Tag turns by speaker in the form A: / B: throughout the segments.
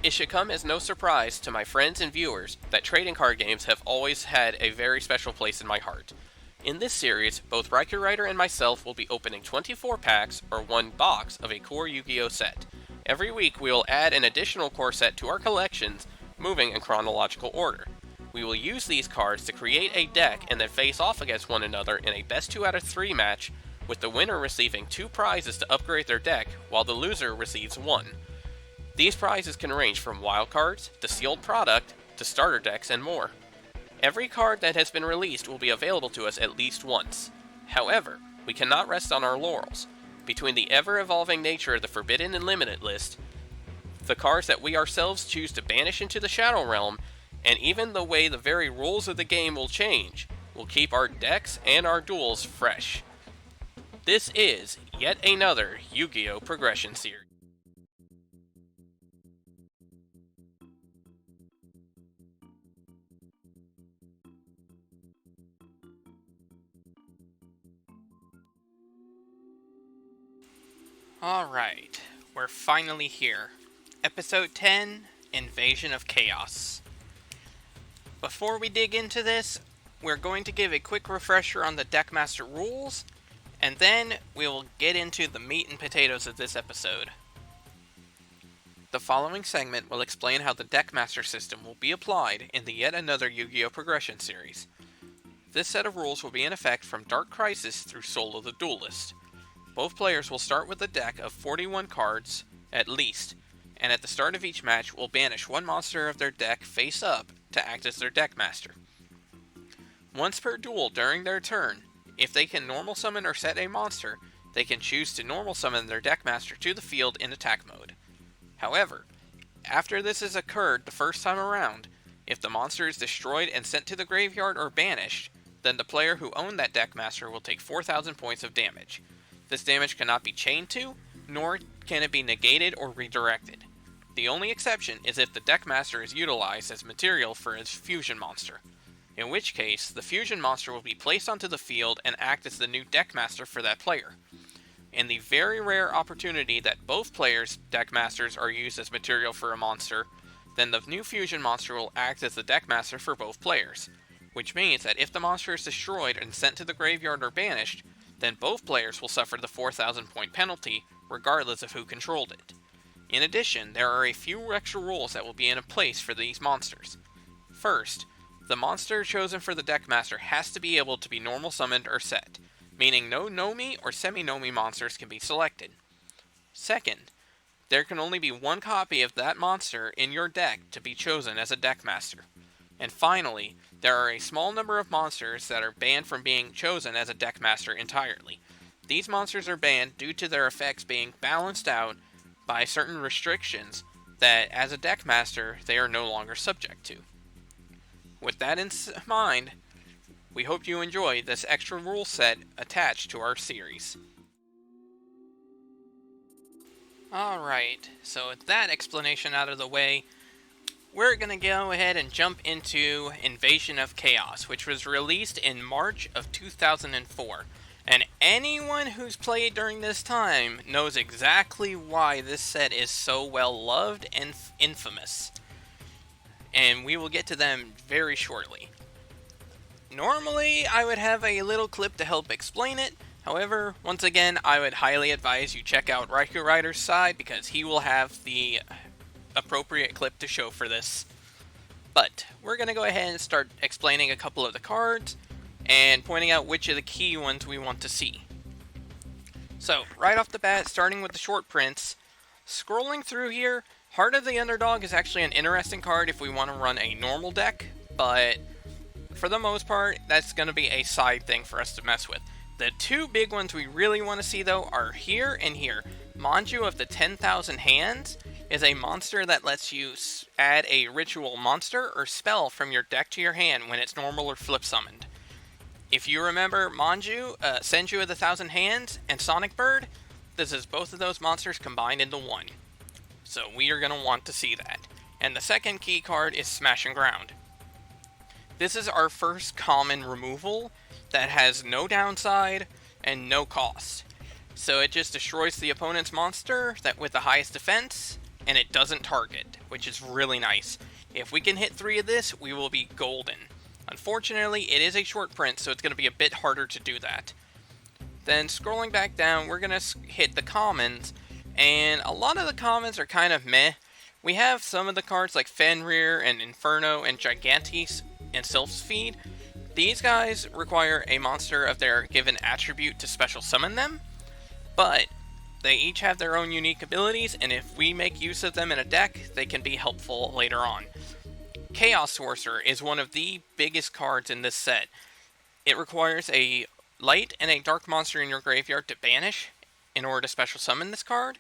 A: It should come as no surprise to my friends and viewers that trading card games have always had a very special place in my heart. In this series, both Raikourider and myself will be opening 24 packs or one box of a core Yu-Gi-Oh set. Every week we will add an additional core set to our collections, moving in chronological order. We will use these cards to create a deck and then face off against one another in a best 2 out of 3 match, with the winner receiving 2 prizes to upgrade their deck, while the loser receives 1. These prizes can range from wildcards, to sealed product, to starter decks, and more. Every card that has been released will be available to us at least once. However, we cannot rest on our laurels. Between the ever-evolving nature of the Forbidden and Limited list, the cards that we ourselves choose to banish into the Shadow Realm, and even the way the very rules of the game will change, will keep our decks and our duels fresh. This is yet another Yu-Gi-Oh! Progression series.
B: Alright, we're finally here. Episode 10, Invasion of Chaos. Before we dig into this, we're going to give a quick refresher on the Deckmaster rules, and then we will get into the meat and potatoes of this episode. The following segment will explain how the Deckmaster system will be applied in the yet another Yu-Gi-Oh! Progression series. This set of rules will be in effect from Dark Crisis through Soul of the Duelist. Both players will start with a deck of 41 cards, at least, and at the start of each match will banish one monster of their deck face up to act as their Deckmaster. Once per duel during their turn, if they can normal summon or set a monster, they can choose to normal summon their Deckmaster to the field in attack mode. However, after this has occurred the first time around, if the monster is destroyed and sent to the graveyard or banished, then the player who owned that Deckmaster will take 4,000 points of damage. This damage cannot be chained to, nor can it be negated or redirected. The only exception is if the Deckmaster is utilized as material for its fusion monster, in which case the fusion monster will be placed onto the field and act as the new Deckmaster for that player. In the very rare opportunity that both players' Deckmasters are used as material for a monster, then the new fusion monster will act as the Deckmaster for both players, which means that if the monster is destroyed and sent to the graveyard or banished, then both players will suffer the 4,000 point penalty, regardless of who controlled it. In addition, there are a few extra rules that will be in place for these monsters. First, the monster chosen for the Deckmaster has to be able to be normal summoned or set, meaning no Nomi or semi-Nomi monsters can be selected. Second, there can only be one copy of that monster in your deck to be chosen as a Deckmaster. And finally, there are a small number of monsters that are banned from being chosen as a Deckmaster entirely. These monsters are banned due to their effects being balanced out by certain restrictions that, as a Deckmaster, they are no longer subject to. With that in mind, we hope you enjoy this extra rule set attached to our series. Alright, so with that explanation out of the way, we're going to go ahead and jump into Invasion of Chaos, which was released in March of 2004. And anyone who's played during this time knows exactly why this set is so well loved and infamous. And we will get to them very shortly. Normally, I would have a little clip to help explain it. However, once again, I would highly advise you check out Raikourider's side because he will have the appropriate clip to show for this. But we're going to go ahead and start explaining a couple of the cards and pointing out which of the key ones we want to see. So, right off the bat, starting with the short prints, scrolling through here, Heart of the Underdog is actually an interesting card if we want to run a normal deck, but for the most part, that's going to be a side thing for us to mess with. The two big ones we really want to see, though, are here and here. Manju of the 10,000 Hands is a monster that lets you add a ritual monster or spell from your deck to your hand when it's normal or flip summoned. If you remember Manju, Senju of the 1,000 Hands, and Sonic Bird, this is both of those monsters combined into one. So we are going to want to see that. And the second key card is Smash and Ground. This is our first common removal that has no downside and no cost. So it just destroys the opponent's monster that with the highest defense, and it doesn't target, which is really nice. If we can hit 3 of this, we will be golden. Unfortunately, it is a short print, so it's going to be a bit harder to do that. Then scrolling back down, we're going to hit the commons, and a lot of the commons are kind of meh. We have some of the cards like Fenrir and Inferno and Gigantes and Sylph's Feed. These guys require a monster of their given attribute to special summon them, but they each have their own unique abilities, and if we make use of them in a deck, they can be helpful later on. Chaos Sorcerer is one of the biggest cards in this set. It requires a light and a dark monster in your graveyard to banish in order to special summon this card,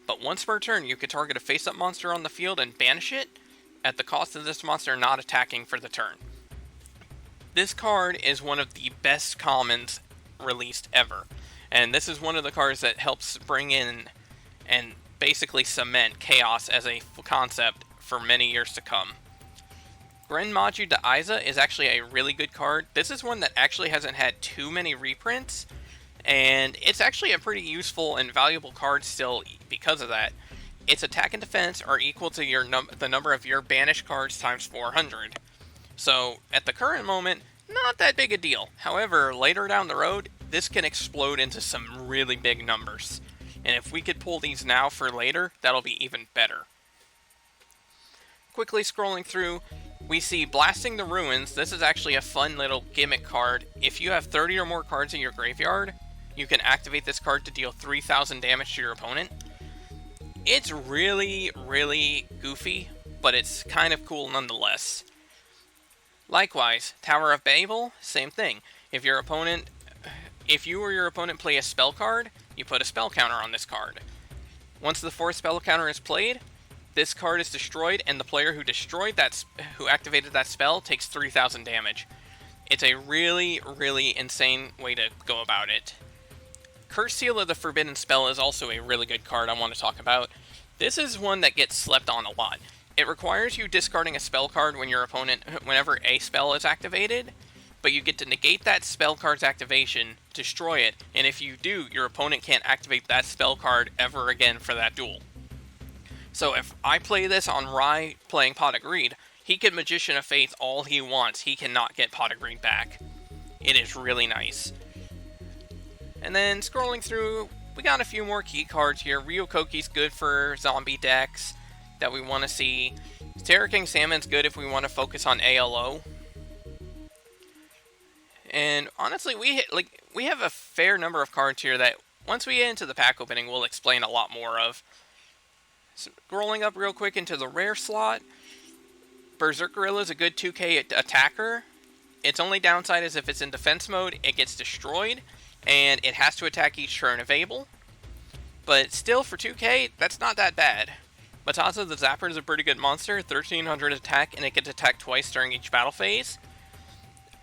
B: but once per turn you can target a face-up monster on the field and banish it at the cost of this monster not attacking for the turn. This card is one of the best commons released ever, and this is one of the cards that helps bring in and basically cement Chaos as a concept for many years to come. Grenmaju de Aiza is actually a really good card. This is one that actually hasn't had too many reprints, and it's actually a pretty useful and valuable card still because of that. Its attack and defense are equal to the number of your banished cards times 400. So, at the current moment, not that big a deal. However, later down the road, this can explode into some really big numbers. And if we could pull these now for later, that'll be even better. Quickly scrolling through, we see Blasting the Ruins. This is actually a fun little gimmick card. If you have 30 or more cards in your graveyard, you can activate this card to deal 3,000 damage to your opponent. It's really, really goofy, but it's kind of cool nonetheless. Likewise, Tower of Babel, same thing. If you or your opponent play a spell card, you put a spell counter on this card. Once the 4th spell counter is played, this card is destroyed, and the player who activated that spell takes 3,000 damage. It's a really, really insane way to go about it. Curse Seal of the Forbidden Spell is also a really good card I want to talk about. This is one that gets slept on a lot. It requires you discarding a spell card whenever a spell is activated, but you get to negate that spell card's activation, destroy it, and if you do, your opponent can't activate that spell card ever again for that duel. So if I play this on Rai playing Pot of Greed, he can Magician of Faith all he wants. He cannot get Pot of Greed back. It is really nice. And then scrolling through, we got a few more key cards here. Ryokoki's good for zombie decks that we want to see. Terror King Salmon's good if we want to focus on ALO. And honestly, we have a fair number of cards here that once we get into the pack opening, we'll explain a lot more of. Scrolling up real quick into the rare slot, Berserk Gorilla is a good 2k attacker. Its only downside is if it's in defense mode, it gets destroyed, and it has to attack each turn of Abel. But still, for 2k, that's not that bad. Matata the Zapper is a pretty good monster, 1300 attack, and it gets attacked twice during each battle phase.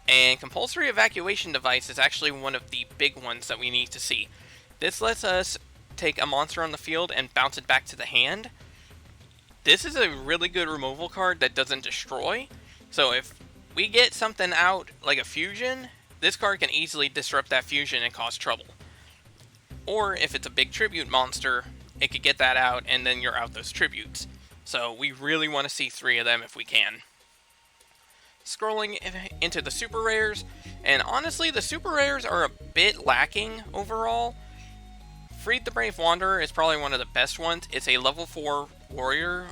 B: And Compulsory Evacuation Device is actually one of the big ones that we need to see. This lets us take a monster on the field and bounce it back to the hand. This is a really good removal card that doesn't destroy. So if we get something out like a fusion, this card can easily disrupt that fusion and cause trouble. Or if it's a big tribute monster, it could get that out and then you're out those tributes. So we really want to see 3 of them if we can. Scrolling into the super rares, and honestly the super rares are a bit lacking overall. Freed the Brave Wanderer is probably one of the best ones. It's a level 4 warrior,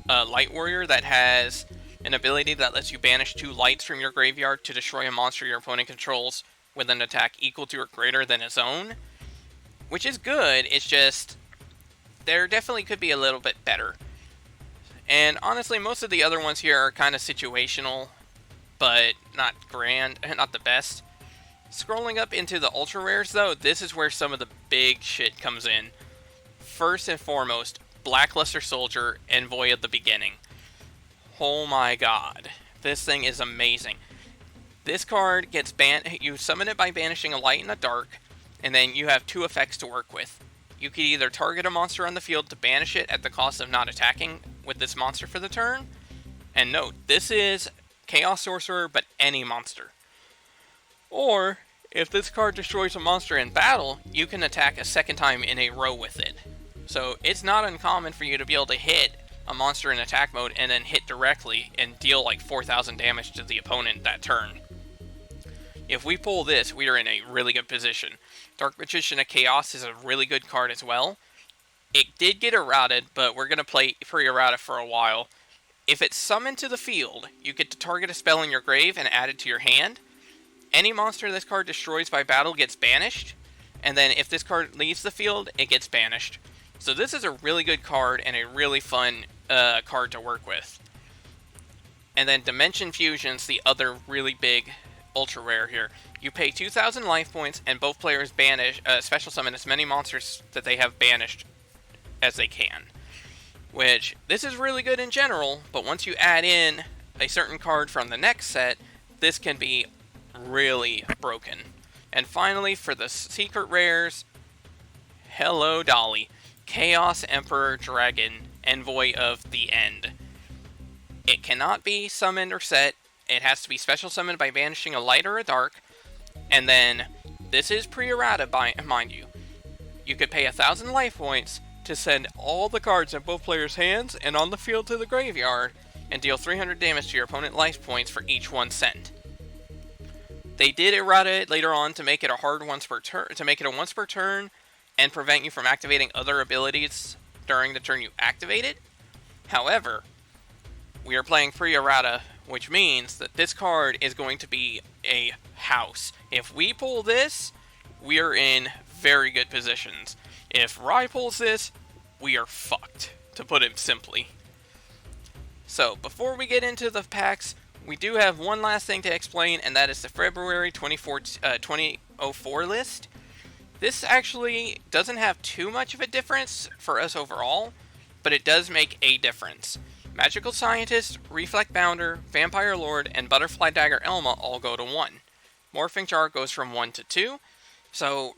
B: light warrior that has an ability that lets you banish 2 lights from your graveyard to destroy a monster your opponent controls with an attack equal to or greater than his own. Which is good, it's just, there definitely could be a little bit better. And honestly, most of the other ones here are kind of situational, but not grand, not the best. Scrolling up into the ultra rares though, this is where some of the big shit comes in. First and foremost, Blackluster Soldier, Envoy of the Beginning. Oh my god, this thing is amazing. This card gets you summon it by banishing a light and a dark, and then you have 2 effects to work with. You can either target a monster on the field to banish it at the cost of not attacking with this monster for the turn, and note, this is Chaos Sorcerer, but any monster. Or, if this card destroys a monster in battle, you can attack a second time in a row with it. So it's not uncommon for you to be able to hit a monster in attack mode and then hit directly and deal like 4,000 damage to the opponent that turn. If we pull this, we are in a really good position. Dark Magician of Chaos is a really good card as well. It did get errated, but we're going to play pre-errata for a while. If it's summoned to the field, you get to target a spell in your grave and add it to your hand. Any monster this card destroys by battle gets banished, and then if this card leaves the field, it gets banished. So this is a really good card and a really fun card to work with. And then Dimension Fusion's the other really big ultra rare here. You pay 2,000 life points, and both players banish special summon as many monsters that they have banished as they can. Which, this is really good in general, but once you add in a certain card from the next set, this can be really broken. And finally, for the secret rares, hello Dolly. Chaos Emperor Dragon, Envoy of the End. It cannot be summoned or set. It has to be special summoned by banishing a light or a dark. And then, this is pre-errata, mind you. You could pay 1,000 life points to send all the cards in both players' hands and on the field to the graveyard, and deal 300 damage to your opponent's life points for each one sent. They did errata it later on to make it a once per turn, and prevent you from activating other abilities during the turn you activate it. However, we are playing pre-errata, which means that this card is going to be a house. If we pull this, we are in very good positions. If Rai pulls this, we are fucked, to put it simply. So, before we get into the packs, we do have one last thing to explain, and that is the February 2004 list. This actually doesn't have too much of a difference for us overall, but it does make a difference. Magical Scientist, Reflect Bounder, Vampire Lord, and Butterfly Dagger Elma all go to 1. Morphing Jar goes from 1 to 2. So,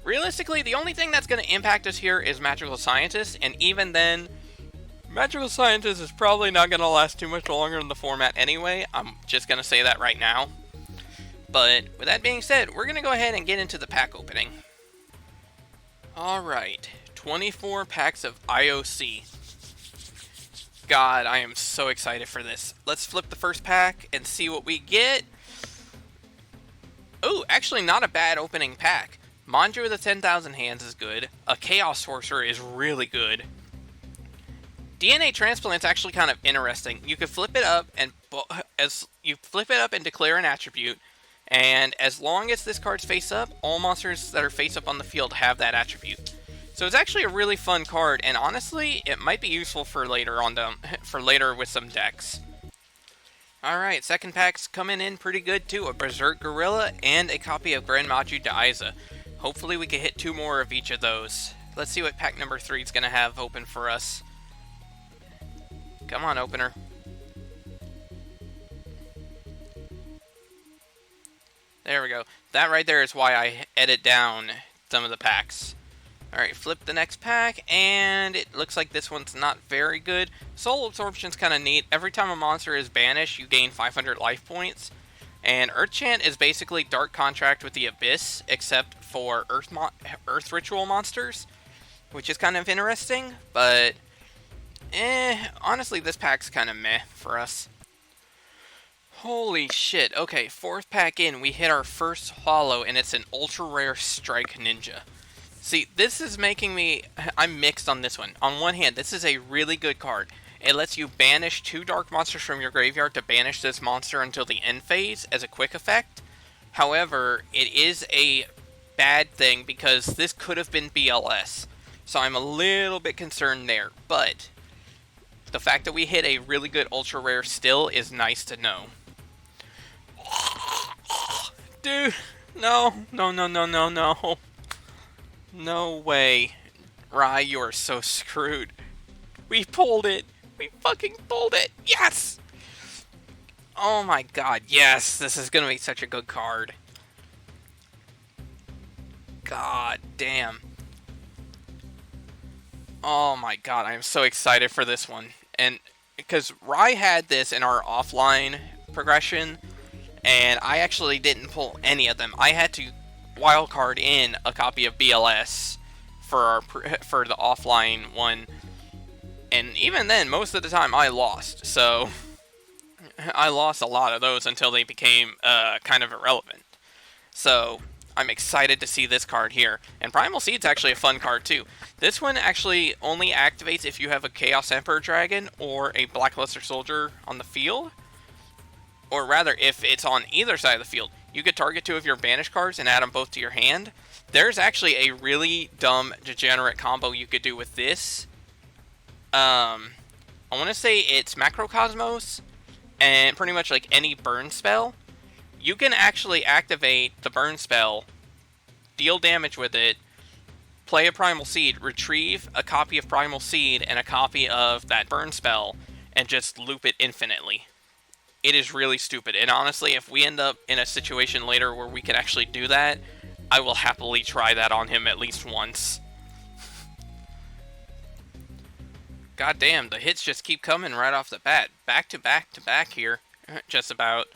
B: realistically, the only thing that's going to impact us here is Magical Scientist, and even then, Magical Scientist is probably not going to last too much longer in the format anyway. I'm just going to say that right now. But, with that being said, we're going to go ahead and get into the pack opening. Alright, 24 packs of IOC. God, I am so excited for this. Let's flip the first pack and see what we get. Oh, actually not a bad opening pack. Manju of the 10,000 Hands is good. A Chaos Sorcerer is really good. DNA Transplant's actually kind of interesting. You could flip it up and declare an attribute, and as long as this card's face up, all monsters that are face up on the field have that attribute. So it's actually a really fun card, and honestly, it might be useful for later with some decks. Alright, second pack's coming in pretty good too. A Berserk Gorilla and a copy of Grand Maju Daiza. Hopefully we can hit 2 more of each of those. Let's see what pack number 3 is going to have open for us. Come on, opener. There we go. That right there is why I edit down some of the packs. Alright, flip the next pack, and it looks like this one's not very good. Soul Absorption's kind of neat. Every time a monster is banished, you gain 500 life points. And Earthchant is basically Dark Contract with the Abyss, except for Earth Ritual monsters, which is kind of interesting, but honestly, this pack's kind of meh for us. Holy shit. Okay, 4th pack in, we hit our first holo, and it's an ultra rare Strike Ninja. See, this is making me... I'm mixed on this one. On one hand, this is a really good card. It lets you banish 2 dark monsters from your graveyard to banish this monster until the end phase as a quick effect. However, it is a bad thing because this could have been BLS. So I'm a little bit concerned there. But the fact that we hit a really good ultra rare still is nice to know. Dude, no. No way. Rai, you are so screwed. We pulled it. We fucking pulled it. Yes! Oh my god, yes. This is gonna be such a good card. God damn. Oh my god, I am so excited for this one. And because Rai had this in our offline progression, and I actually didn't pull any of them. I had to wildcard in a copy of BLS for the offline one. And even then, most of the time I lost, so I lost a lot of those until they became kind of irrelevant. So I'm excited to see this card here. And Primal Seed's actually a fun card too. This one actually only activates if you have a Chaos Emperor Dragon or a Blackluster Soldier on the field. Or rather, if it's on either side of the field. You could target 2 of your banished cards and add them both to your hand. There's actually a really dumb degenerate combo you could do with this. I want to say it's Macrocosmos and pretty much like any burn spell. You can actually activate the burn spell, deal damage with it, play a Primal Seed, retrieve a copy of Primal Seed and a copy of that burn spell, and just loop it infinitely. It is really stupid, and honestly, if we end up in a situation later where we can actually do that, I will happily try that on him at least once. God damn, the hits just keep coming right off the bat. Back to back to back here, just about.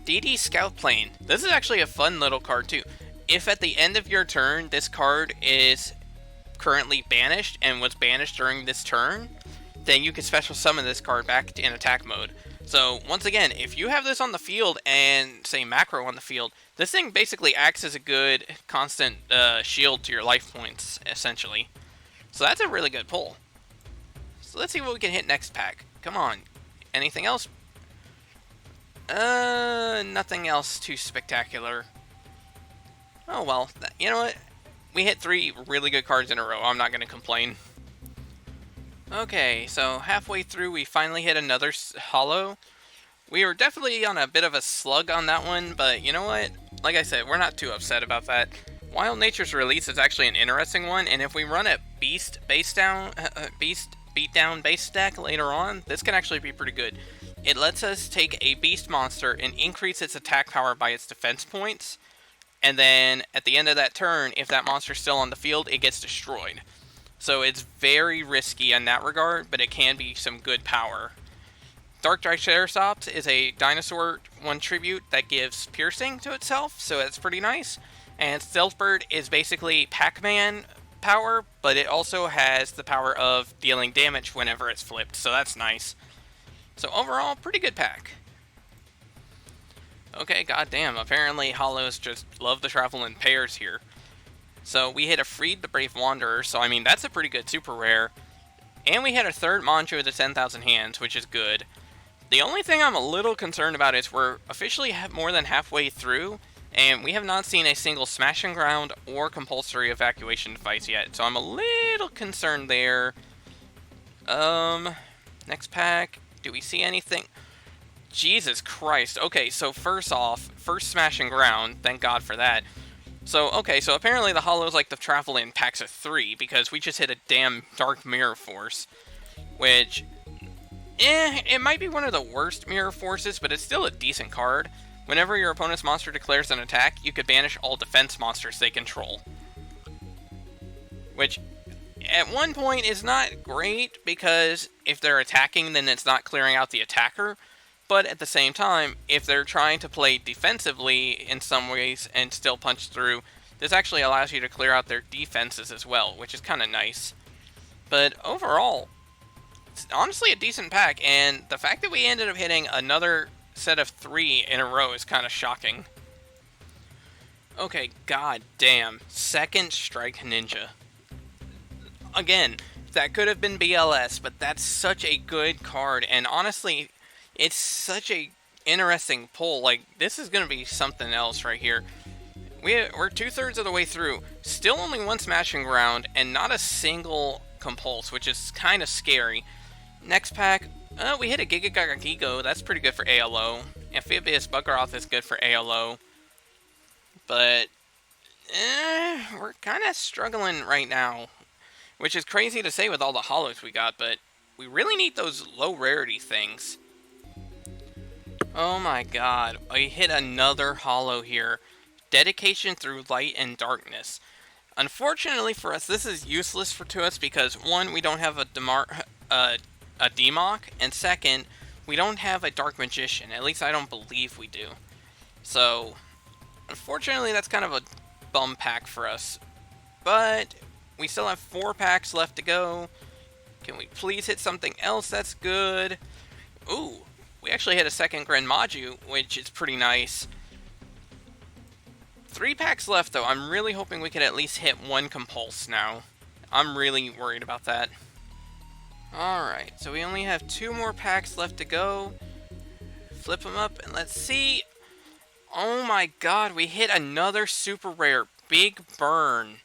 B: DD Scout Plane. This is actually a fun little card too. If at the end of your turn, this card is currently banished and was banished during this turn, then you can special summon this card back in attack mode. So once again, if you have this on the field and say macro on the field, this thing basically acts as a good constant shield to your life points, essentially. So that's a really good pull. So let's see what we can hit next pack. Come on. Anything else? Nothing else too spectacular. Oh well, you know what? We hit 3 really good cards in a row. I'm not going to complain. Okay, so halfway through we finally hit another holo. We were definitely on a bit of a slug on that one, but you know what? Like I said, we're not too upset about that. Wild Nature's Release is actually an interesting one, and if we run a Beast Beatdown base deck later on, this can actually be pretty good. It lets us take a beast monster and increase its attack power by its defense points, and then at the end of that turn, if that monster's still on the field, it gets destroyed. So it's very risky in that regard, but it can be some good power. Dark Triceratops is a dinosaur 1 tribute that gives piercing to itself, so that's pretty nice. And Stealth Bird is basically Pac-Man power, but it also has the power of dealing damage whenever it's flipped, so that's nice. So overall, pretty good pack. Okay, goddamn, apparently holos just love to travel in pairs here. So we hit a Freed the Brave Wanderer, so I mean, that's a pretty good super rare. And we hit a third Manchu of the 10,000 Hands, which is good. The only thing I'm a little concerned about is we're officially more than halfway through, and we have not seen a single Smash and Ground or Compulsory Evacuation device yet, so I'm a little concerned there. Next pack. Do we see anything? Jesus Christ. Okay, so first off, first Smash and Ground. Thank God for that. So, okay, so apparently the holos like to travel in packs of 3, because we just hit a damn Dark Mirror Force. Which, it might be one of the worst Mirror Forces, but it's still a decent card. Whenever your opponent's monster declares an attack, you could banish all defense monsters they control. Which, at one point, is not great, because if they're attacking, then it's not clearing out the attacker. But at the same time, if they're trying to play defensively in some ways and still punch through, this actually allows you to clear out their defenses as well, which is kind of nice. But overall, it's honestly a decent pack, and the fact that we ended up hitting another set of 3 in a row is kind of shocking. Okay, god damn. Second Strike Ninja. Again, that could have been BLS, but that's such a good card, and honestly, it's such a interesting pull. Like, this is going to be something else right here. We're 2/3 of the way through. Still only 1 Smash and Ground, and not a single Compulse, which is kind of scary. Next pack, we hit a Giga Gaga Gigo. That's pretty good for ALO. Amphibious Bugaroth is good for ALO. But, we're kind of struggling right now. Which is crazy to say with all the holos we got, but we really need those low rarity things. Oh my god, I hit another holo here. Dedication Through Light and Darkness. Unfortunately for us, this is useless to us because, one, we don't have a Democ, and second, we don't have a Dark Magician. At least I don't believe we do. So, unfortunately, that's kind of a bum pack for us. But we still have 4 packs left to go. Can we please hit something else that's good? Ooh, we actually hit a second Grand Maju, which is pretty nice. 3 packs left, though. I'm really hoping we can at least hit 1 Compulse now. I'm really worried about that. Alright, so we only have 2 more packs left to go. Flip them up, and let's see. Oh my god, we hit another super rare. Big Burn.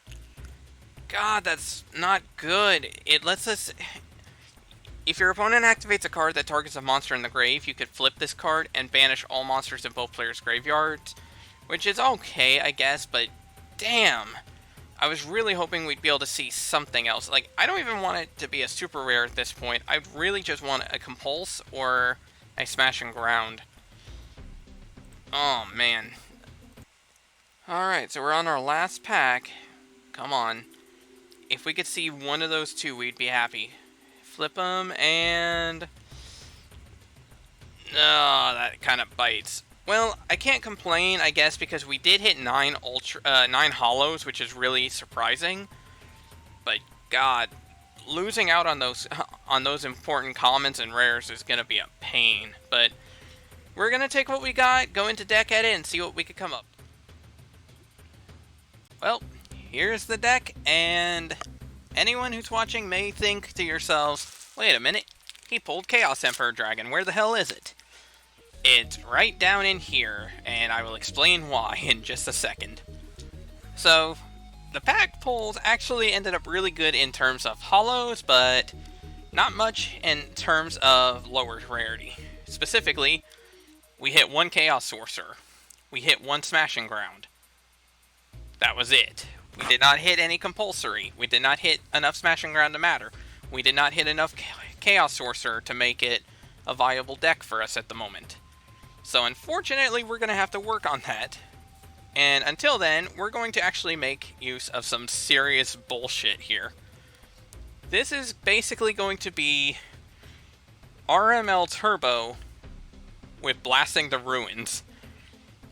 B: God, that's not good. It lets us... If your opponent activates a card that targets a monster in the grave, you could flip this card and banish all monsters in both players' graveyards. Which is okay, I guess, but damn. I was really hoping we'd be able to see something else. Like, I don't even want it to be a super rare at this point. I really just want a Compulse or a Smash and Ground. Oh, man. Alright, so we're on our last pack. Come on. If we could see one of those two, we'd be happy. Flip them, and... Oh, that kind of bites. Well, I can't complain, I guess, because we did hit 9 hollows, which is really surprising. But God, losing out on those important commons and rares is gonna be a pain. But we're gonna take what we got, go into deck edit, and see what we could come up. Well, here's the deck, and anyone who's watching may think to yourselves, "Wait a minute, he pulled Chaos Emperor Dragon. Where the hell is it?" It's right down in here, and I will explain why in just a second. So, the pack pulls actually ended up really good in terms of hollows, but not much in terms of lower rarity. Specifically, we hit 1 Chaos Sorcerer. We hit 1 Smashing Ground. That was it. We did not hit any compulsory. We did not hit enough Smashing Ground to matter. We did not hit enough Chaos Sorcerer to make it a viable deck for us at the moment. So unfortunately, we're going to have to work on that. And until then, we're going to actually make use of some serious bullshit here. This is basically going to be RML Turbo with Blasting the Ruins.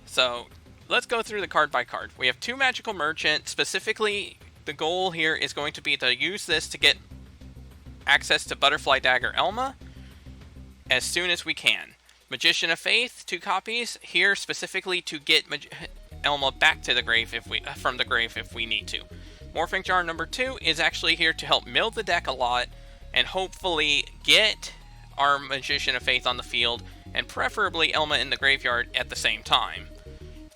B: So let's go through the card by card. We have 2 Magical Merchant. Specifically, the goal here is going to be to use this to get access to Butterfly Dagger Elma as soon as we can. Magician of Faith, 2 copies here specifically to get Elma back to the grave from the grave if we need to. Morphing Jar number 2 is actually here to help mill the deck a lot and hopefully get our Magician of Faith on the field and preferably Elma in the graveyard at the same time.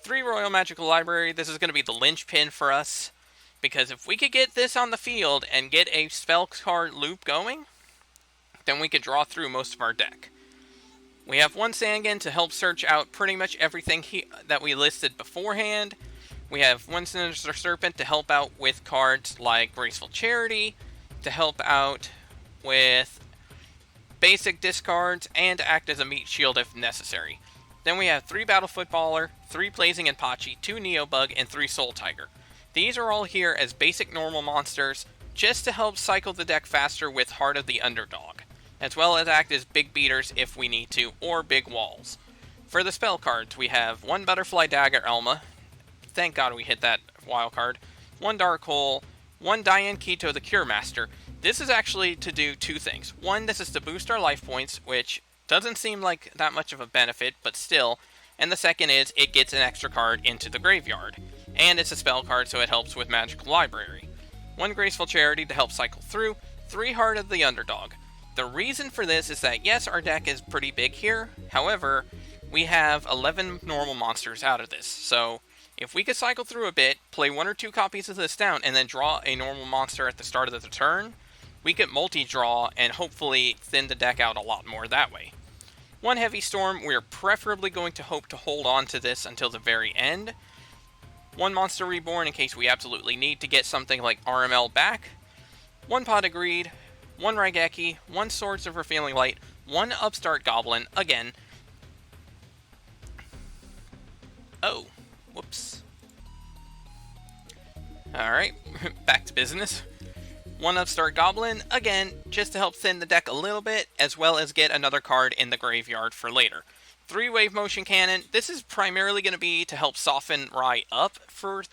B: 3 Royal Magical Library, this is going to be the linchpin for us because if we could get this on the field and get a spell card loop going, then we could draw through most of our deck. We have 1 Sangan to help search out pretty much everything that we listed beforehand. We have 1 Sinister Serpent to help out with cards like Graceful Charity, to help out with basic discards, and act as a meat shield if necessary. Then we have 3 Battle Footballer, 3 Blazing Enpachi, 2 Neobug, and 3 Soul Tiger. These are all here as basic normal monsters, just to help cycle the deck faster with Heart of the Underdog, as well as act as big beaters if we need to, or big walls. For the spell cards, we have 1 Butterfly Dagger Elma, thank God we hit that wild card, 1 Dark Hole, 1 Diane Keto the Cure Master. This is actually to do 2 things. 1, this is to boost our life points, which doesn't seem like that much of a benefit, but still. And the second is, it gets an extra card into the graveyard. And it's a spell card, so it helps with Magical Library. 1 Graceful Charity to help cycle through, 3 Heart of the Underdog. The reason for this is that, yes, our deck is pretty big here. However, we have 11 normal monsters out of this. So, if we could cycle through a bit, play 1 or 2 copies of this down, and then draw a normal monster at the start of the turn, we could multi-draw and hopefully thin the deck out a lot more that way. 1 Heavy Storm, we're preferably going to hope to hold on to this until the very end. 1 Monster Reborn in case we absolutely need to get something like RML back. 1 Pot of Greed, 1 Raigeki, 1 Swords of Revealing Light, 1 Upstart Goblin, again. Oh, whoops. Alright, back to business. 1 Upstart Goblin, again, just to help thin the deck a little bit, as well as get another card in the graveyard for later. 3 Wave Motion Cannon, this is primarily going to be to help soften Rai up for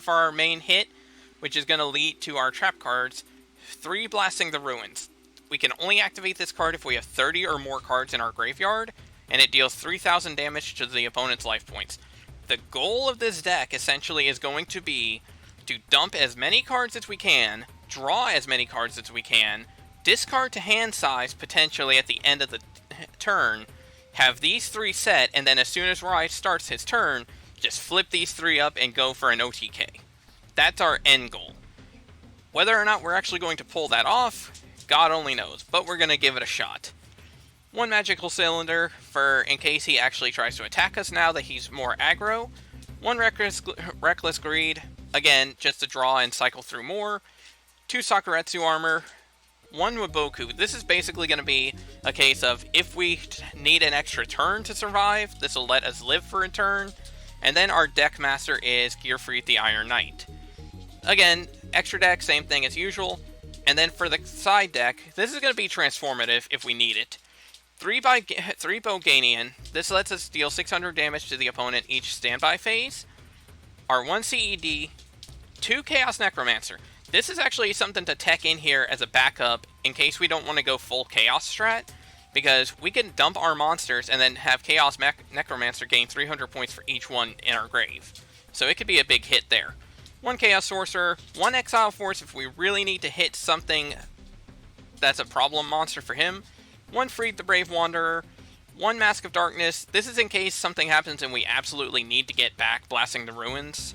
B: our main hit, which is going to lead to our trap cards. 3 Blasting the Ruins. we can only activate this card if we have 30 or more cards in our graveyard, and it deals 3,000 damage to the opponent's life points. The goal of this deck essentially is going to be to dump as many cards as we can, draw as many cards as we can, discard to hand size potentially at the end of the turn, have these 3 set, and then as soon as Rai starts his turn, just flip these 3 up and go for an OTK. That's our end goal. Whether or not we're actually going to pull that off, God only knows, but we're going to give it a shot. 1 magical cylinder for in case he actually tries to attack us now that he's more aggro. 1 reckless greed, again, just to draw and cycle through more. 2 Sakuretsu armor. 1 Waboku. This is basically going to be a case of if we need an extra turn to survive, this will let us live for a turn. And then our deck master is Gearfried the Iron Knight. Again, extra deck, same thing as usual. And then for the side deck, this is going to be transformative if we need it. 3 Boganian. This lets us deal 600 damage to the opponent each standby phase. Our 1 CED, 2 Chaos Necromancer. This is actually something to tech in here as a backup in case we don't want to go full Chaos strat, because we can dump our monsters and then have Chaos Necromancer gain 300 points for each one in our grave. So it could be a big hit there. 1 Chaos Sorcerer, 1 Exile Force if we really need to hit something that's a problem monster for him. 1 Freed the Brave Wanderer, 1 Mask of Darkness. This is in case something happens and we absolutely need to get back Blasting the Ruins.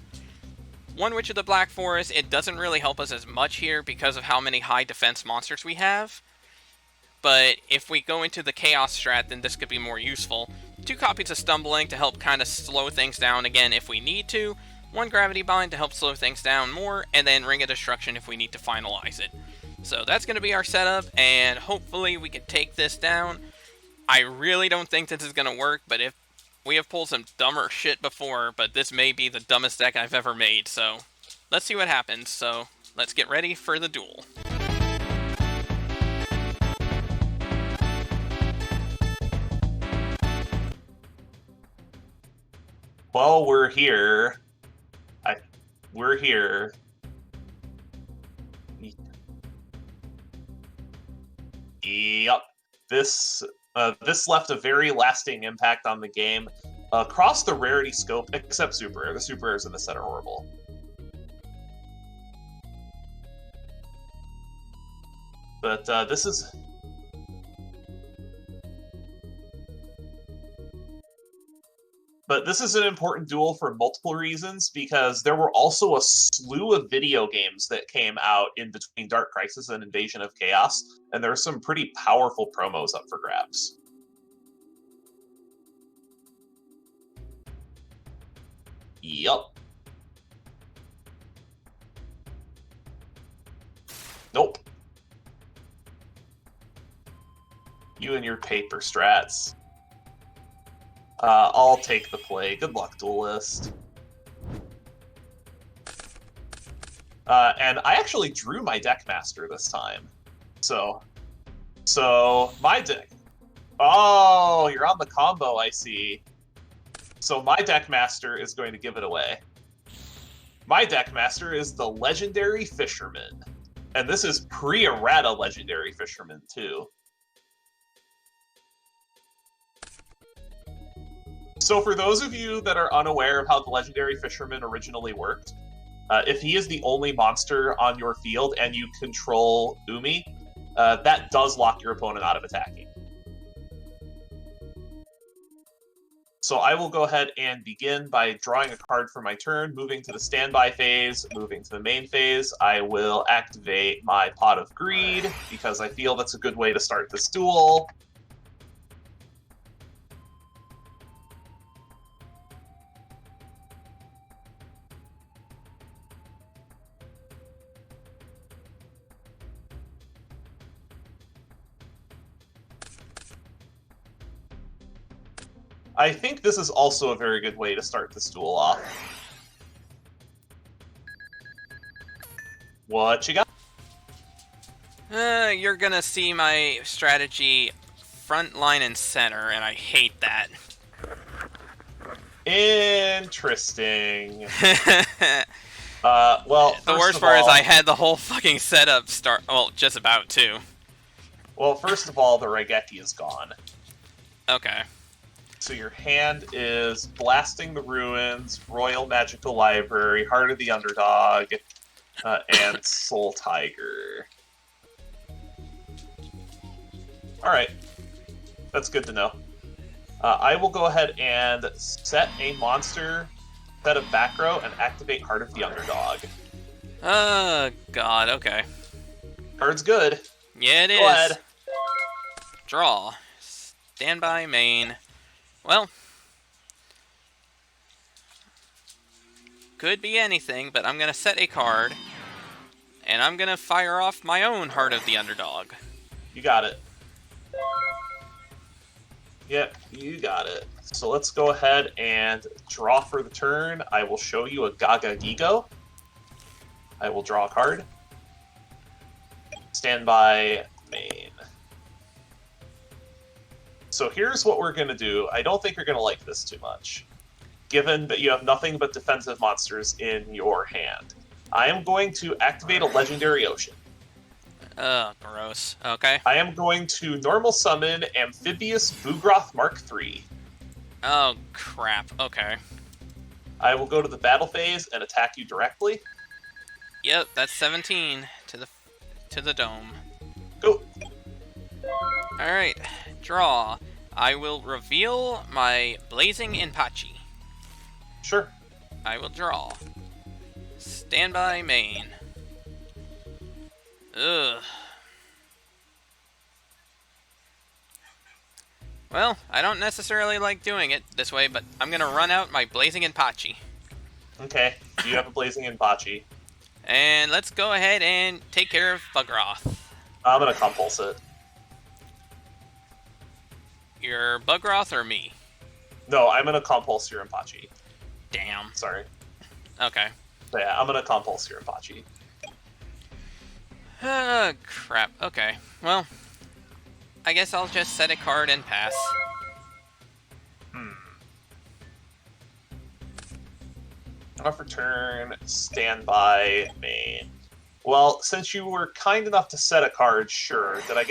B: 1 Witch of the Black Forest. It doesn't really help us as much here because of how many high defense monsters we have. But if we go into the Chaos strat, then this could be more useful. 2 copies of Stumbling to help kind of slow things down again if we need to. 1 Gravity Bind to help slow things down more. And then Ring of Destruction if we need to finalize it. So that's going to be our setup, and hopefully we can take this down. I really don't think this is going to work, but if we have pulled some dumber shit before, but this may be the dumbest deck I've ever made, so let's see what happens. So let's get ready for the duel.
C: Well, we're here. We're here. Yep. This left a very lasting impact on the game across the rarity scope, except super rare. The super rares in this set are horrible. But this is... But this is an important duel for multiple reasons, because there were also a slew of video games that came out in between Dark Crisis and Invasion of Chaos, and there are some pretty powerful promos up for grabs. Yup. Nope. You and your paper strats. I'll take the play. Good luck, duelist. And I actually drew my deck master this time. So my deck... Oh, you're on the combo, I see. So my deck master is going to give it away. My deck master is the Legendary Fisherman. And this is pre-errata Legendary Fisherman, too. So for those of you that are unaware of how the Legendary Fisherman originally worked, if he is the only monster on your field and you control Umi, that does lock your opponent out of attacking. So I will go ahead and begin by drawing a card for my turn, moving to the standby phase, moving to the main phase. I will activate my Pot of Greed, because I feel that's a good way to start this duel. I think this is also a very good way to start this duel off. What you got?
B: You're gonna see my strategy front line and center, and I hate that.
C: Interesting. Well,
B: the worst part is I had the whole fucking setup start. Well, just about to.
C: Well, first of all, the Raigeki is gone.
B: Okay.
C: So your hand is Blasting the Ruins, Royal Magical Library, Heart of the Underdog, and Soul Tiger. Alright. That's good to know. I will go ahead and set a monster, set a back row, and activate Heart of the Underdog.
B: Oh, God, okay.
C: Card's good.
B: Yeah, it is.
C: Go ahead.
B: Draw. Standby main. Well, could be anything, but I'm going to set a card, and I'm going to fire off my own Heart of the Underdog.
C: You got it. Yep, you got it. So let's go ahead and draw for the turn. I will show you a Gaga Gigo. I will draw a card. Standby main. So here's what we're going to do. I don't think you're going to like this too much, given that you have nothing but defensive monsters in your hand. I am going to activate a Legendary Ocean.
B: Oh, gross. Okay.
C: I am going to normal summon Amphibious Boogroth Mark III.
B: Oh, crap. Okay.
C: I will go to the battle phase and attack you directly.
B: Yep, that's 17 to the dome.
C: Go.
B: Alright, draw. I will reveal my Blazing Inpachi.
C: Sure.
B: I will draw. Standby main. Ugh. Well, I don't necessarily like doing it this way, but I'm gonna run out my Blazing Inpachi.
C: Okay, you have a Blazing Inpachi.
B: And let's go ahead and take care of Bugroth.
C: I'm gonna compulse it.
B: Your Bugroth or me?
C: No, I'm gonna compulse your Inpachi.
B: Damn.
C: Sorry.
B: Okay.
C: So yeah, I'm gonna compulse your Inpachi.
B: Crap. Okay. Well, I guess I'll just set a card and pass.
C: Off return, standby main. Well, since you were kind enough to set a card, sure. Did I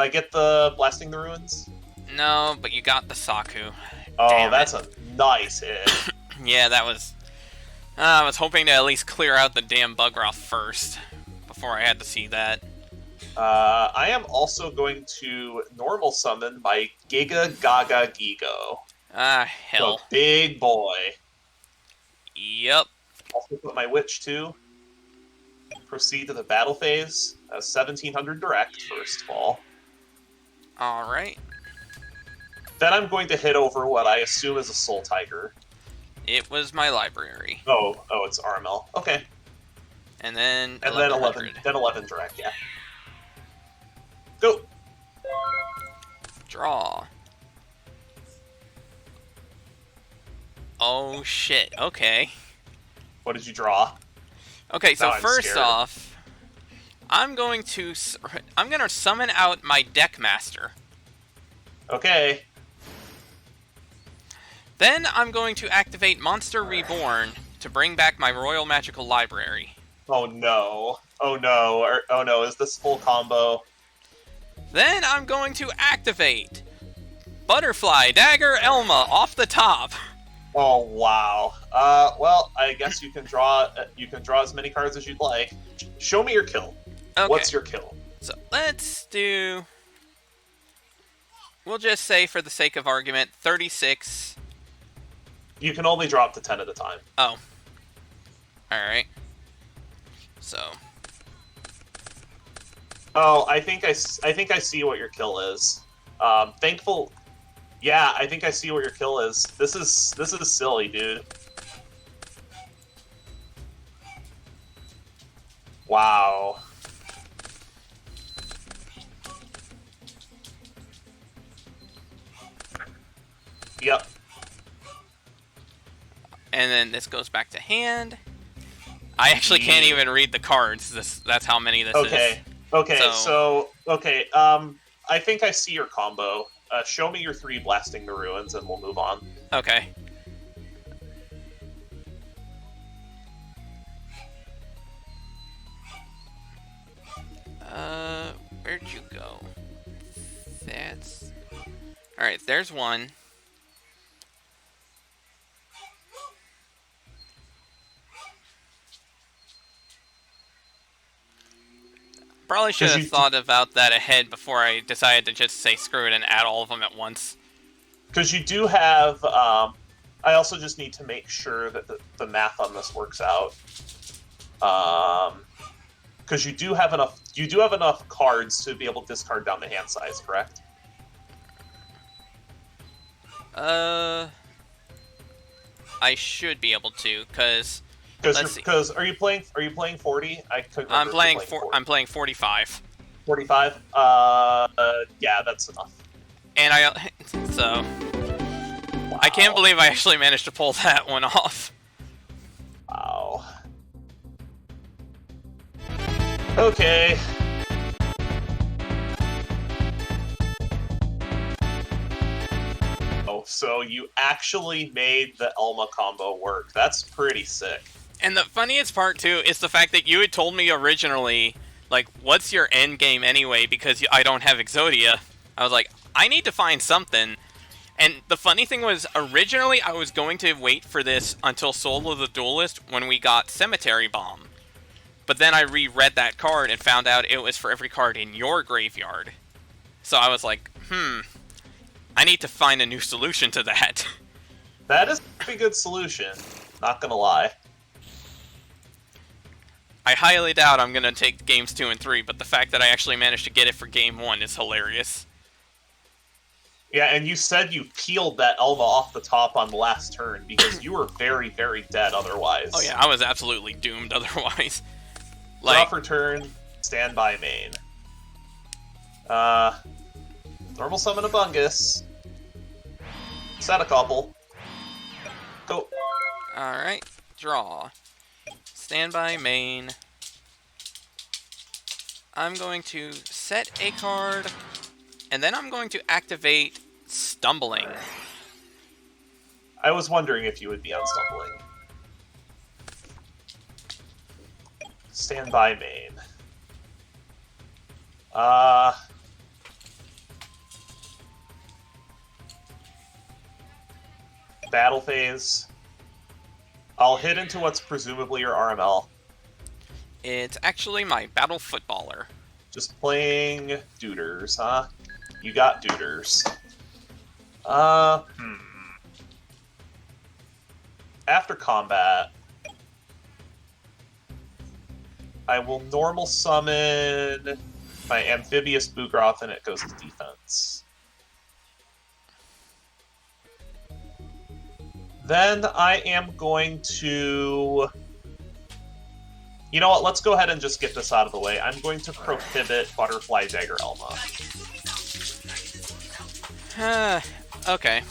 C: get the Blasting the Ruins?
B: No, but you got the Saku.
C: Oh,
B: Damn
C: that's
B: it.
C: a nice hit.
B: Yeah, that was... I was hoping to at least clear out the damn Bugroth first, before I had to see that.
C: I am also going to normal summon my Giga Gaga Gigo.
B: Ah, hell.
C: So big boy.
B: Yep.
C: Also put my Witch too. Proceed to the battle phase. 1700 direct, first of all.
B: Alright.
C: Then I'm going to hit over what I assume is a Soul Tiger.
B: It was my library.
C: Oh, it's RML. Okay.
B: And then
C: And then 11 direct, yeah. Go.
B: Draw. Oh shit, okay.
C: What did you draw?
B: Okay, so
C: Now I'm
B: first
C: scared.
B: off, I'm gonna summon out my Deck Master.
C: Okay.
B: Then I'm going to activate Monster Reborn to bring back my Royal Magical Library.
C: Oh no. Oh no. Oh no, is this full combo?
B: Then I'm going to activate Butterfly Dagger Elma off the top.
C: Oh wow. Well, I guess you can draw as many cards as you'd like. Show me your kill.
B: Okay.
C: What's your kill?
B: So let's do... We'll just say, for the sake of argument, 36.
C: You can only draw up to 10 at a time.
B: Oh. Alright. So...
C: Oh, I think I see what your kill is. Thankful. Yeah, I think I see what your kill is. This is silly, dude. Wow. Yep.
B: And then this goes back to hand. I actually can't even read the cards. That's how many this is.
C: Okay,
B: So-
C: I think I see your combo. Show me your 3 Blasting the Ruins, and we'll move on.
B: Okay. Where'd you go? That's... Alright, there's one. Probably should have thought about that ahead before I decided to just say screw it and add all of them at once.
C: Because you do have... I also just need to make sure that the math on this works out. Because you do have enough cards to be able to discard down the hand size, correct?
B: I should be able to, because...
C: Because are you playing 40?
B: I'm playing 45.
C: 45? Yeah, that's enough.
B: And so wow. I can't believe I actually managed to pull that one off.
C: Wow. Okay. Oh, so you actually made the Elma combo work. That's pretty sick.
B: And the funniest part, too, is the fact that you had told me originally, like, what's your end game anyway, because I don't have Exodia. I was like, I need to find something. And the funny thing was, originally I was going to wait for this until Soul of the Duelist when we got Cemetery Bomb. But then I reread that card and found out it was for every card in your graveyard. So I was like, I need to find a new solution to that.
C: That is a pretty good solution, not gonna lie.
B: I highly doubt I'm going to take games 2 and 3, but the fact that I actually managed to get it for game 1 is hilarious.
C: Yeah, and you said you peeled that Elma off the top on the last turn because you were very, very dead otherwise.
B: Oh yeah, I was absolutely doomed otherwise.
C: Draw for turn, stand by main. Normal summon a Bungus. Set a couple. Go.
B: Alright, draw. Standby main. I'm going to set a card, and then I'm going to activate Stumbling.
C: I was wondering if you would be on Stumbling. Standby main. Battle phase. I'll hit into what's presumably your RML.
B: It's actually my Battle Footballer.
C: Just playing Duders, huh? You got Duders. After combat, I will normal summon my Amphibious Boogroth and it goes to defense. Then I am going to... You know what, let's go ahead and just get this out of the way. I'm going to prohibit Butterfly Dagger Elma.
B: Okay.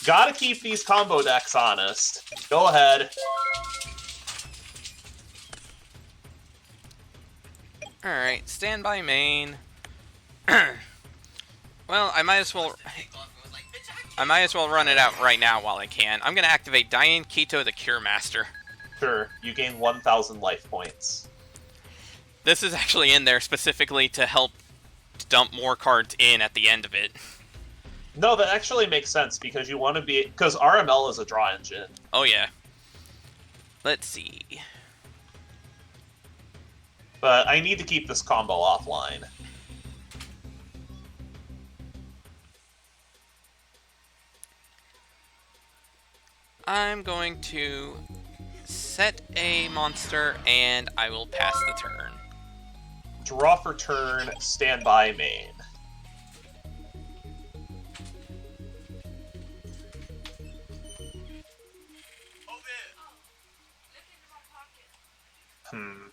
C: Gotta keep these combo decks honest. Go ahead.
B: Alright, standby main. Well, I might as well run it out right now while I can. I'm gonna activate Diane Keto the Cure Master.
C: Sure, you gain 1,000 life points.
B: This is actually in there specifically to help dump more cards in at the end of it.
C: No, that actually makes sense because you want to be... Because RML is a draw engine.
B: Oh, yeah. Let's see.
C: But I need to keep this combo offline.
B: I'm going to set a monster, and I will pass the turn.
C: Draw for turn, standby main. I'm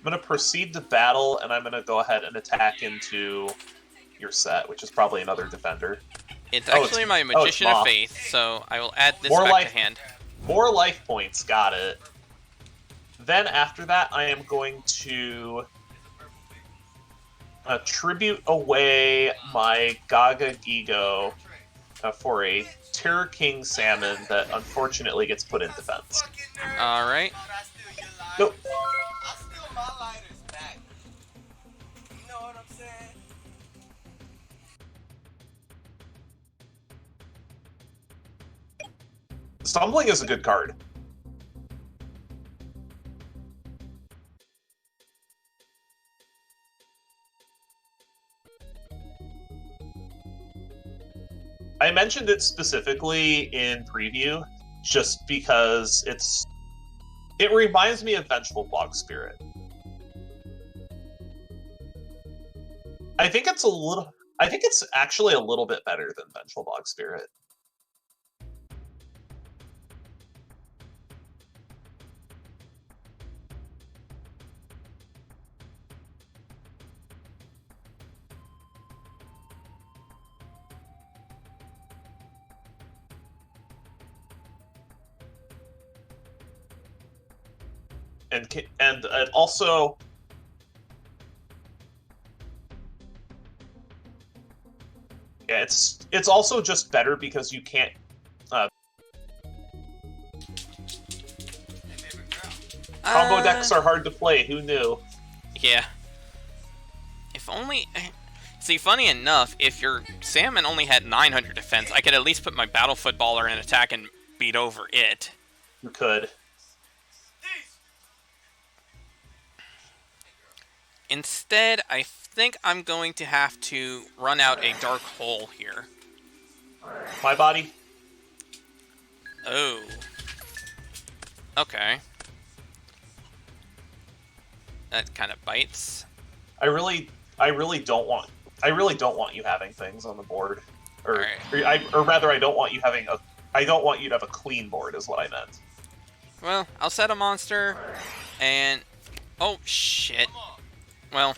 C: going to proceed to battle, and I'm going to go ahead and attack into your set, which is probably another defender.
B: It's actually my Magician of Faith, so I will add this back to hand.
C: More life points, got it. Then after that, I am going to tribute away my Gaga Gigo for a Terror King Salmon that unfortunately gets put in defense.
B: Alright.
C: Nope. Stumbling is a good card. I mentioned it specifically in preview just because it reminds me of Vengeful Bog Spirit. I think it's actually a little bit better than Vengeful Bog Spirit. And also, yeah, it's also just better because you can't. Combo decks are hard to play. Who knew?
B: Yeah. If only. See, funny enough, if your Salmon only had 900 defense, I could at least put my Battle Footballer in attack and beat over it.
C: You could.
B: Instead, I think I'm going to have to run out a Dark Hole here.
C: My body.
B: Oh. Okay. That kind of bites.
C: I really don't want you having things on the board, or rather, I don't want you to have a clean board, is what I meant.
B: Well, I'll set a monster, and oh shit. Well,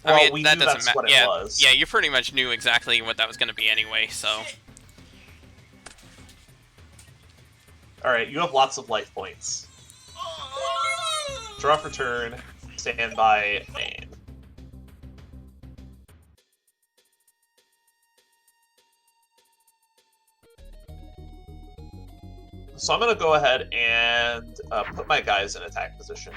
B: I mean,
C: we
B: that
C: knew
B: doesn't
C: that's what it
B: matter.
C: was.
B: Yeah, you pretty much knew exactly what that was going to be anyway. So.
C: All right, you have lots of life points. Draw for turn. Stand by main. So I'm going to go ahead and put my guys in attack position.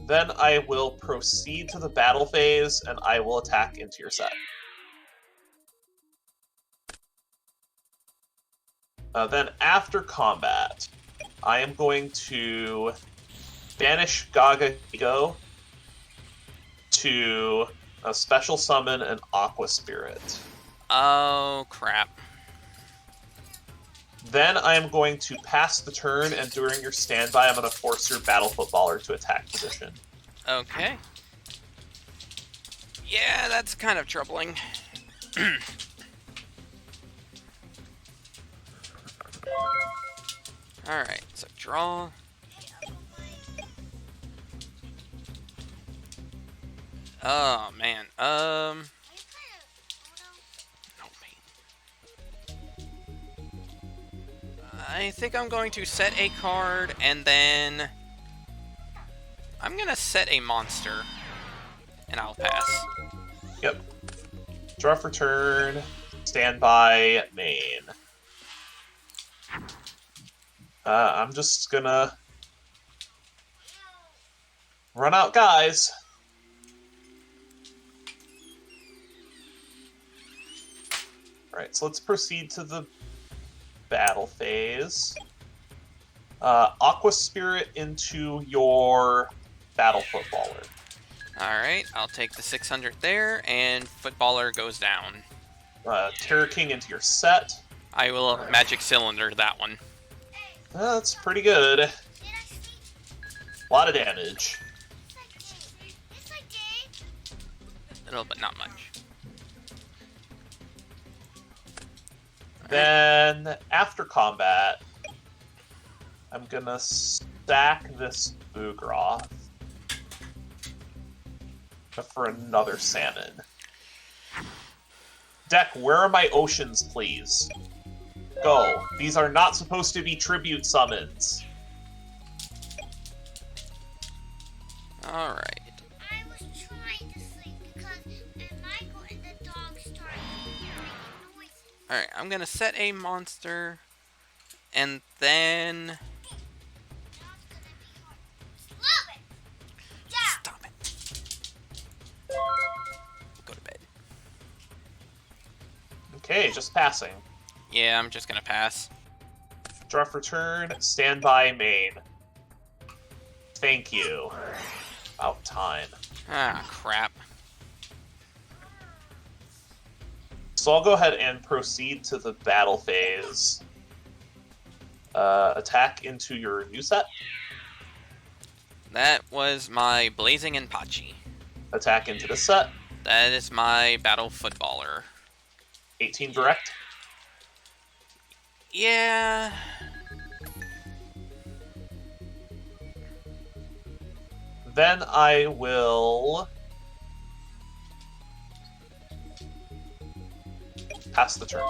C: Then I will proceed to the battle phase, and I will attack into your set. Then after combat, I am going to banish Gaga Ego to special summon an Aqua Spirit.
B: Oh, crap.
C: Then I am going to pass the turn, and during your standby, I'm going to force your Battle Footballer to attack position.
B: Okay. Yeah, that's kind of troubling. Alright, so draw. Oh, man. I think I'm going to set a card, and then I'm going to set a monster, and I'll pass.
C: Yep. Draw for turn, standby, main. I'm just gonna run out guys. Alright, so let's proceed to the battle phase. Aqua Spirit into your Battle Footballer.
B: Alright, I'll take the 600 there, and Footballer goes down.
C: Terror King into your set.
B: I will Magic Cylinder that one.
C: That's pretty good. A lot of damage.
B: Little, but not much.
C: Then, after combat, I'm gonna stack this Boogroth for another salmon. Deck, where are my oceans, please? Go. These are not supposed to be tribute summons.
B: Alright.
D: I was trying to sleep because Michael and the dog started making noises.
B: Alright, I'm gonna set a monster, and then...
D: Love it! Yeah!
B: Stop it. Go to bed.
C: Okay, just passing.
B: Yeah, I'm just gonna pass.
C: Draw for turn, standby main. Thank you. About time.
B: Ah, crap.
C: So I'll go ahead and proceed to the battle phase. Attack into your new set.
B: That was my Blazing Enpachi.
C: Attack into this set.
B: That is my Battle Footballer.
C: 18 direct.
B: Yeah.
C: Then I will pass the turn.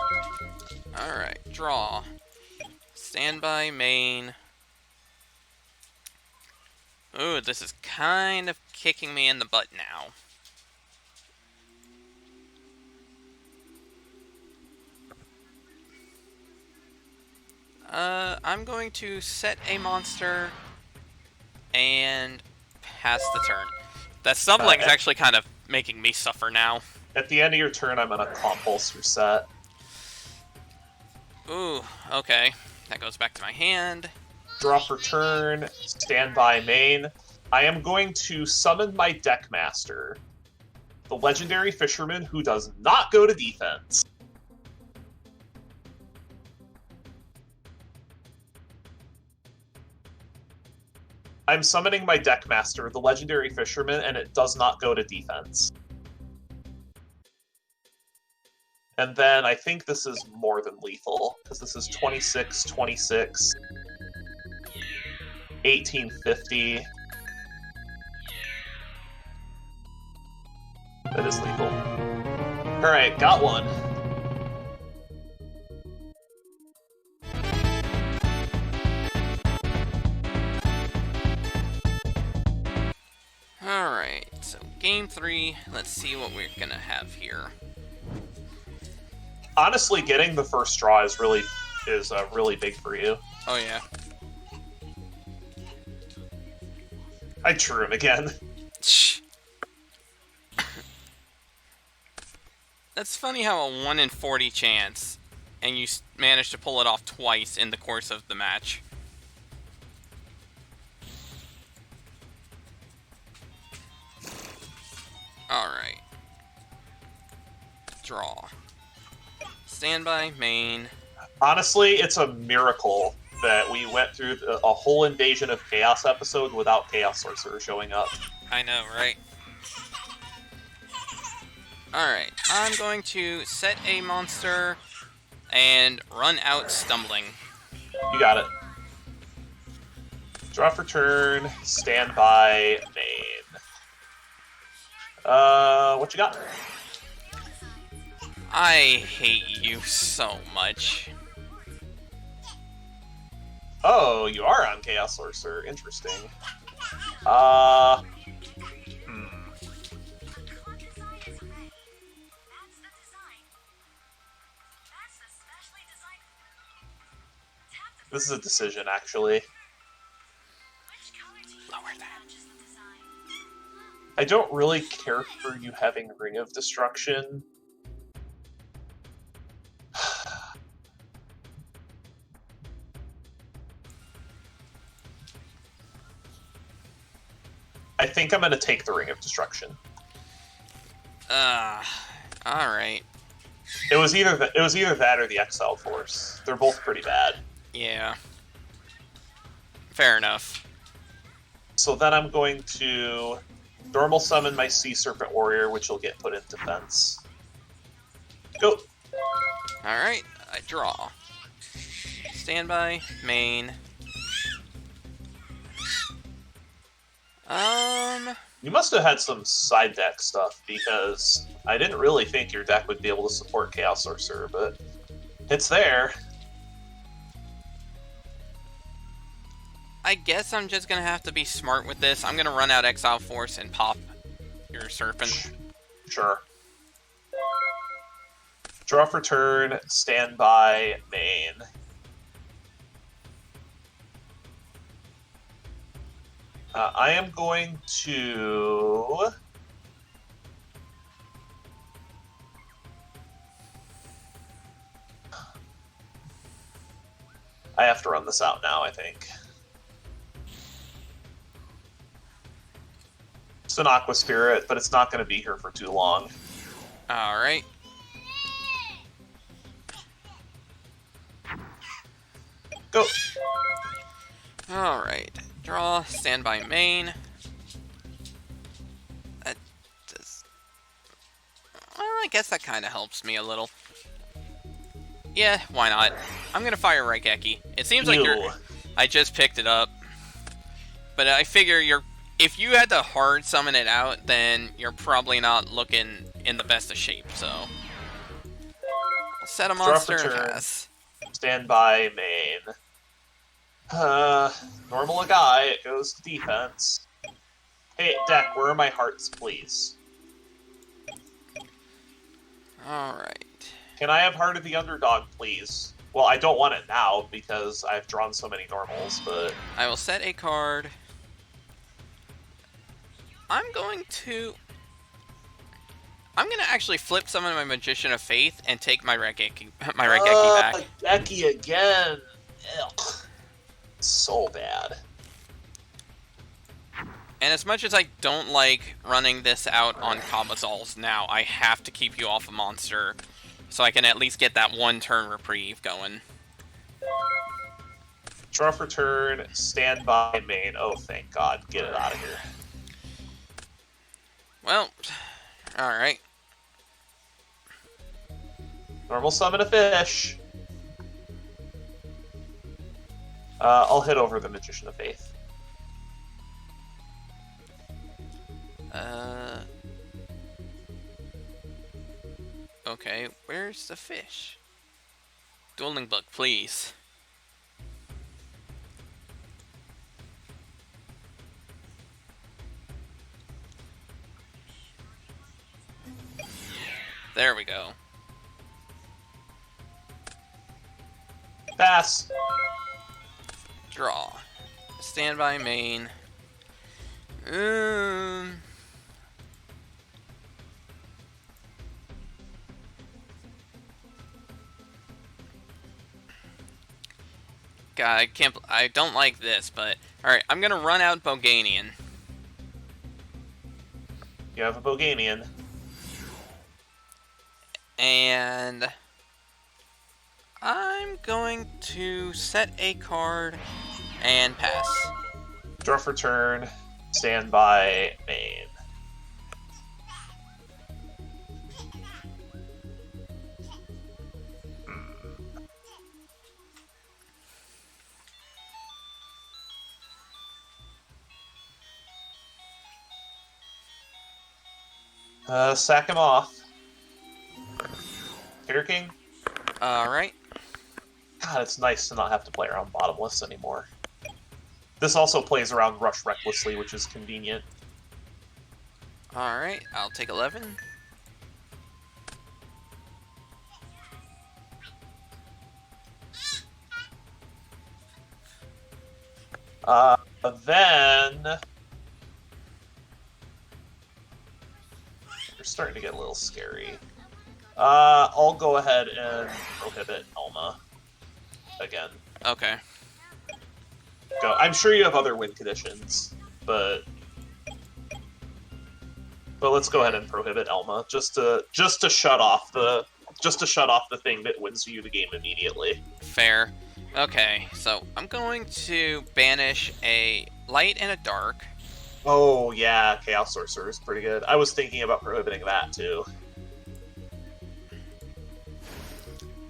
B: Alright, draw. Standby main. Ooh, this is kind of kicking me in the butt now. I'm going to set a monster and pass the turn. That stumbling is actually kind of making me suffer now.
C: At the end of your turn, I'm going to compulse your set.
B: Ooh, okay. That goes back to my hand.
C: Draw for turn, standby main. I am going to summon my Deckmaster, the legendary fisherman who does not go to defense. I'm summoning my Deckmaster, the legendary fisherman, and it does not go to defense. And then I think this is more than lethal, because this is 26, 26, 1850. That is lethal. Alright, got one.
B: Alright, so game 3. Let's see what we're gonna have here.
C: Honestly, getting the first draw is really big for you.
B: Oh yeah.
C: I drew him again.
B: That's funny how a 1 in 40 chance, and you managed to pull it off twice in the course of the match. Alright. Draw. Standby, main.
C: Honestly, it's a miracle that we went through a whole Invasion of Chaos episode without Chaos Sorcerer showing up.
B: I know, right? Alright, I'm going to set a monster and run out Stumbling.
C: You got it. Draw for turn, standby, main. What you got?
B: I hate you so much.
C: Oh, you are on Chaos Sorcerer. Interesting. This is a decision, actually.
B: Lower that.
C: I don't really care for you having Ring of Destruction. I think I'm going to take the Ring of Destruction.
B: Alright.
C: It was either that or the Exile Force. They're both pretty bad.
B: Yeah. Fair enough.
C: So then I'm going to normal summon my Sea Serpent Warrior, which will get put in defense. Go.
B: Alright, I draw. Standby, main.
C: You must have had some side deck stuff, because I didn't really think your deck would be able to support Chaos Sorcerer, but it's there.
B: I guess I'm just gonna have to be smart with this. I'm gonna run out Exile Force and pop your Serpent.
C: Sure. Draw for turn, standby, main. I am going to... I have to run this out now, I think. It's an Aqua Spirit, but it's not going to be here for too long.
B: Alright.
C: Go!
B: Alright. Draw, standby main. That does... Well, I guess that kind of helps me a little. Yeah, why not? I'm gonna fire Raigeki. It seems like
C: Ew.
B: I just picked it up. But I figure if you had to hard summon it out, then you're probably not looking in the best of shape, so... Set a monster and
C: turn.
B: pass.
C: Stand by main. Normal a guy, it goes to defense. Hey, deck, where are my hearts, please?
B: Alright.
C: Can I have Heart of the Underdog, please? Well, I don't want it now, because I've drawn so many normals, but...
B: I will set a card. I'm gonna actually flip some of my Magician of Faith and take my Raigeki back.
C: Raigeki again! Ugh. So bad.
B: And as much as I don't like running this out on Kabazals now, I have to keep you off a monster so I can at least get that one turn reprieve going.
C: Draw for turn, stand by main. Oh, thank God. Get it out of here.
B: Well, alright.
C: Normal summon a fish. I'll hit over the Magician of Faith.
B: Okay, where's the fish? Dueling Book, please. There we go.
C: Pass.
B: Draw. Standby main. God, I don't like this, but alright, I'm gonna run out Boganian.
C: You have a Boganian.
B: And I'm going to set a card and pass.
C: Draw for turn, stand by main. Sack him off. Here, King.
B: Alright.
C: God, it's nice to not have to play around bottomless anymore. This also plays around Rush recklessly, which is convenient.
B: Alright, I'll take 11.
C: Then... You're starting to get a little scary. I'll go ahead and prohibit Elma again.
B: Okay.
C: Go. I'm sure you have other win conditions, but let's go ahead and prohibit Elma just to shut off the thing that wins you the game immediately.
B: Fair. Okay, so I'm going to banish a light and a dark.
C: Oh yeah, Chaos Sorcerer is pretty good. I was thinking about prohibiting that too.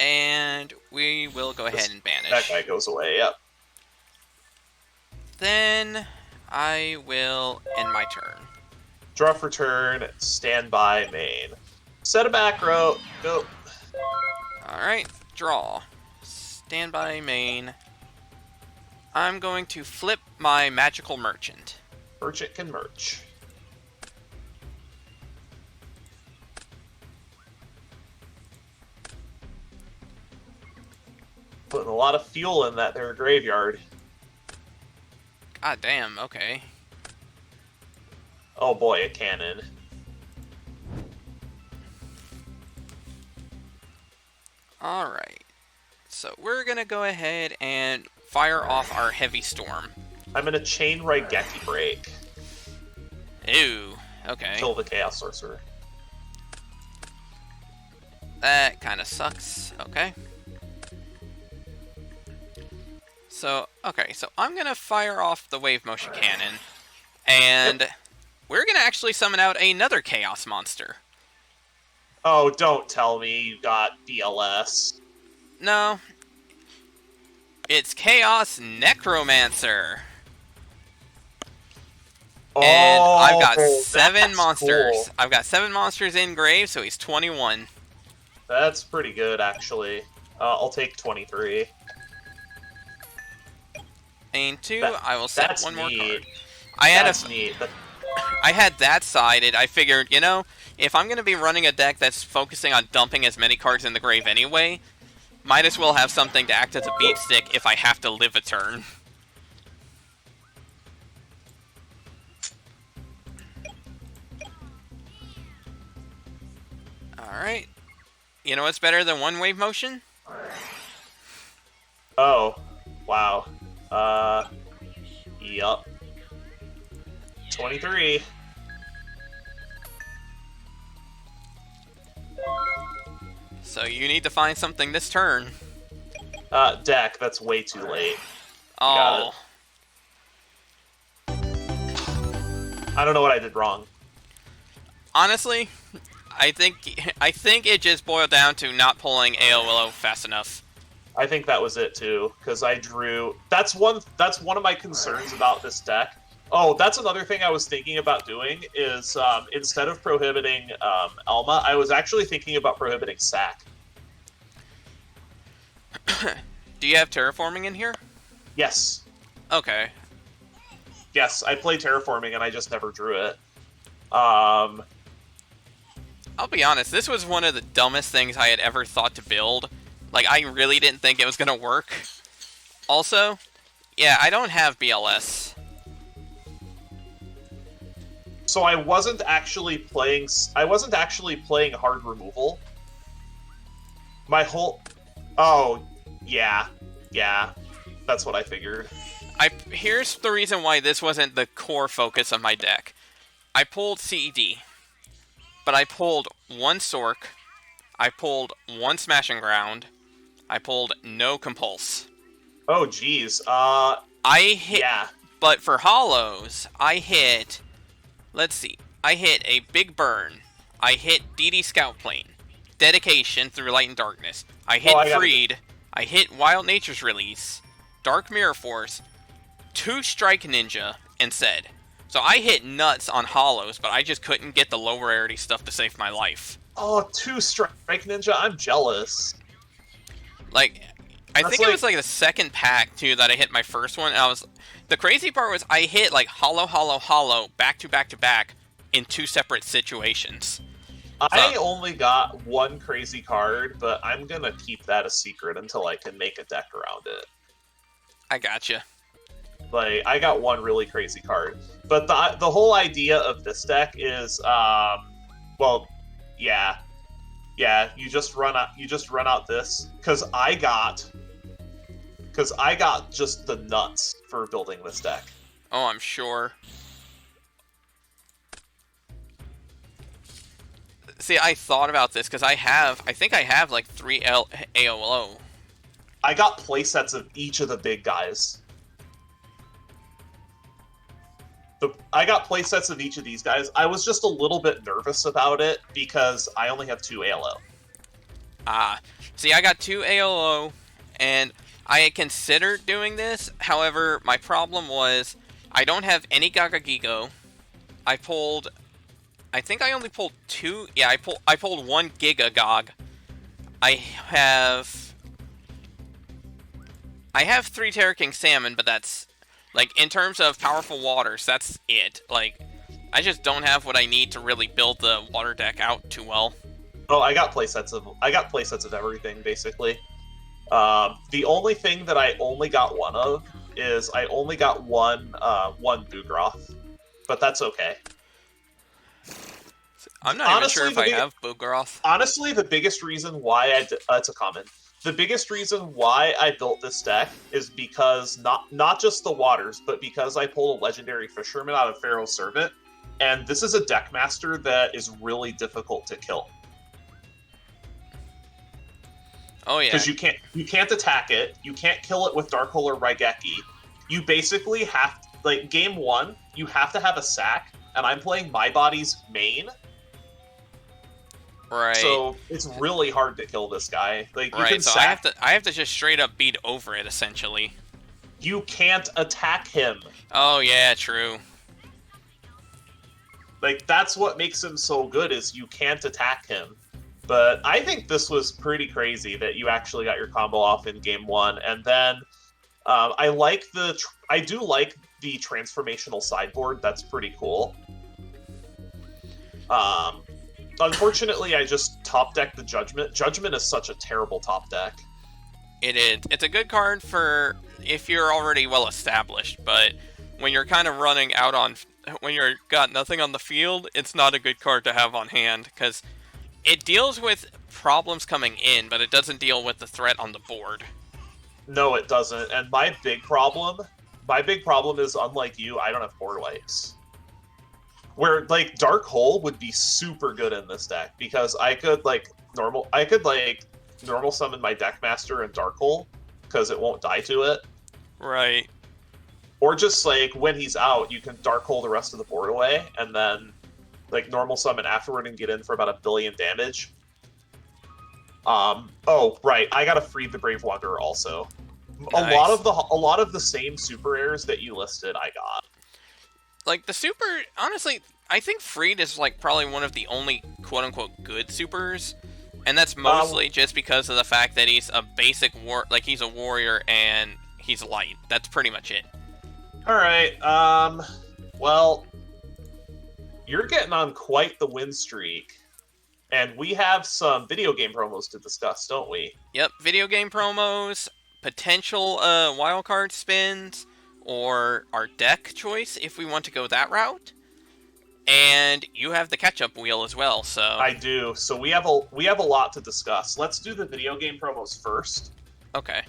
B: And we will go ahead and banish.
C: That guy goes away, yep.
B: Then I will end my turn.
C: Draw for turn, stand by main. Set a back row, go.
B: Alright, draw. Standby main. I'm going to flip my Magical Merchant.
C: Merchant can merch. Putting a lot of fuel in that there graveyard.
B: God damn, okay.
C: Oh boy, a cannon.
B: Alright. So we're gonna go ahead and fire off our Heavy Storm.
C: I'm gonna chain Raigeki Break.
B: Ew. Okay.
C: Kill the Chaos Sorcerer.
B: That kind of sucks. Okay. So, okay, so I'm gonna fire off the Wave Motion Cannon, and we're gonna actually summon out another Chaos Monster.
C: Oh, don't tell me you got BLS.
B: No. It's Chaos Necromancer.
C: Oh,
B: And I've got 7
C: that's
B: monsters.
C: cool.
B: I've got 7 monsters in grave, so he's 21.
C: That's pretty good, actually. I'll take 23.
B: And 2,
C: That-
B: I will set
C: that's
B: one more
C: neat.
B: card. I had
C: That's neat.
B: I had that sided. I figured, you know, if I'm going to be running a deck that's focusing on dumping as many cards in the grave anyway, might as well have something to act as a beat stick if I have to live a turn. Alright. You know what's better than one wave motion?
C: Oh, wow. Yup. 23.
B: So you need to find something this turn.
C: Deck, that's way too late.
B: Oh.
C: Got I don't know what I did wrong.
B: Honestly, I think it just boiled down to not pulling AOLO fast enough.
C: I think that was it too, because I drew. That's one of my concerns about this deck. Oh, that's another thing I was thinking about doing is instead of prohibiting Elma, I was actually thinking about prohibiting Sack.
B: Do you have terraforming in here?
C: Yes,
B: Okay.
C: yes, I play Terraforming and I just never drew it.
B: I'll be honest, this was one of the dumbest things I had ever thought to build. Like, I really didn't think it was gonna work. Also, yeah, I don't have BLS.
C: So I wasn't actually playing hard removal. My whole yeah. That's what I figured.
B: Here's the reason why this wasn't the core focus of my deck. I pulled CED, but I pulled 1 Sork, I pulled 1 Smash and Ground, I pulled no Compulse.
C: Oh geez.
B: I hit,
C: Yeah.
B: but for hollows, I hit, let's see, I hit a Big Burn, I hit DD Scout Plane, Dedication through Light and Darkness, I hit Freed, I hit Wild Nature's Release, Dark Mirror Force, 2 Strike Ninja, and Said. So I hit nuts on hollows, but I just couldn't get the low rarity stuff to save my life.
C: Oh, 2 Strike Ninja. I'm jealous.
B: Like, I think it was like the second pack too that I hit my first one. And the crazy part was I hit like hollow, back to back in 2 separate situations.
C: I only got 1 crazy card, but I'm gonna keep that a secret until I can make a deck around it.
B: I gotcha.
C: Like, I got 1 really crazy card, but the whole idea of this deck is, well, yeah. You just run out this because I got just the nuts for building this deck.
B: Oh, I'm sure. See, I thought about this because I think I have like 3 AOLO.
C: I got playsets of each of the big guys. I got playsets of each of these guys. I was just a little bit nervous about it because I only have 2 ALO.
B: See, I got 2 AOO, and I had considered doing this. However, my problem was I don't have any Gaga Gigo. I think I only pulled 2. Yeah, I pulled 1 Giga Gog. I have 3 Terra King Salmon, but that's, like, in terms of powerful waters, that's it. Like, I just don't have what I need to really build the water deck out too well.
C: Oh, I got playsets of everything basically. The only thing that I only got 1 of is I only got one Boogroth, but that's okay.
B: I'm not even sure if I have Boogroth.
C: Honestly, the biggest reason why it's a common. the biggest reason why I built this deck is because not just the waters, but because I pulled a legendary fisherman out of Pharaoh's Servant, and this is a deck master that is really difficult to kill.
A: Oh yeah.
C: Because you can't attack it, you can't kill it with Dark Hole or Raigeki. You basically have like game 1, you have to have a sack, and I'm playing My Body's main.
A: Right.
C: So it's really hard to kill this guy. Like you
A: right.
C: can
A: So
C: sack,
A: I have to just straight up beat over it essentially.
C: you can't attack him.
A: Oh yeah, true.
C: Like that's what makes him so good is you can't attack him. But I think this was pretty crazy that you actually got your combo off in game 1, and then I do like the transformational sideboard. That's pretty cool. Unfortunately, I just top decked the Judgment. Judgment is such a terrible top deck.
A: It is. It's a good card for if you're already well established, but when you're kind of running out on, when you're got nothing on the field, it's not a good card to have on hand because it deals with problems coming in, but it doesn't deal with the threat on the board.
C: No, it doesn't. And my big problem is, unlike you, I don't have board wipes. Where like Dark Hole would be super good in this deck because I could normal summon my Deckmaster and Dark Hole because it won't die to it.
A: Right.
C: Or just like when he's out, you can Dark Hole the rest of the board away and then like normal summon afterward and get in for about 1 billion damage. Oh right, I gotta free the Brave Wanderer also.
A: Nice.
C: A lot of the same super rares that you listed, I got.
A: Like the super, honestly, I think Freed is like probably one of the only quote-unquote good supers, and that's mostly just because of the fact that he's a basic he's a warrior and he's light. That's pretty much it.
C: All right. Well, you're getting on quite the win streak, and we have some video game promos to discuss, don't we?
A: Yep, video game promos, potential wildcard spins, or our deck choice if we want to go that route. And you have the catch-up wheel as well, so...
C: I do. So we have a lot to discuss. Let's do the video game promos first.
A: Okay.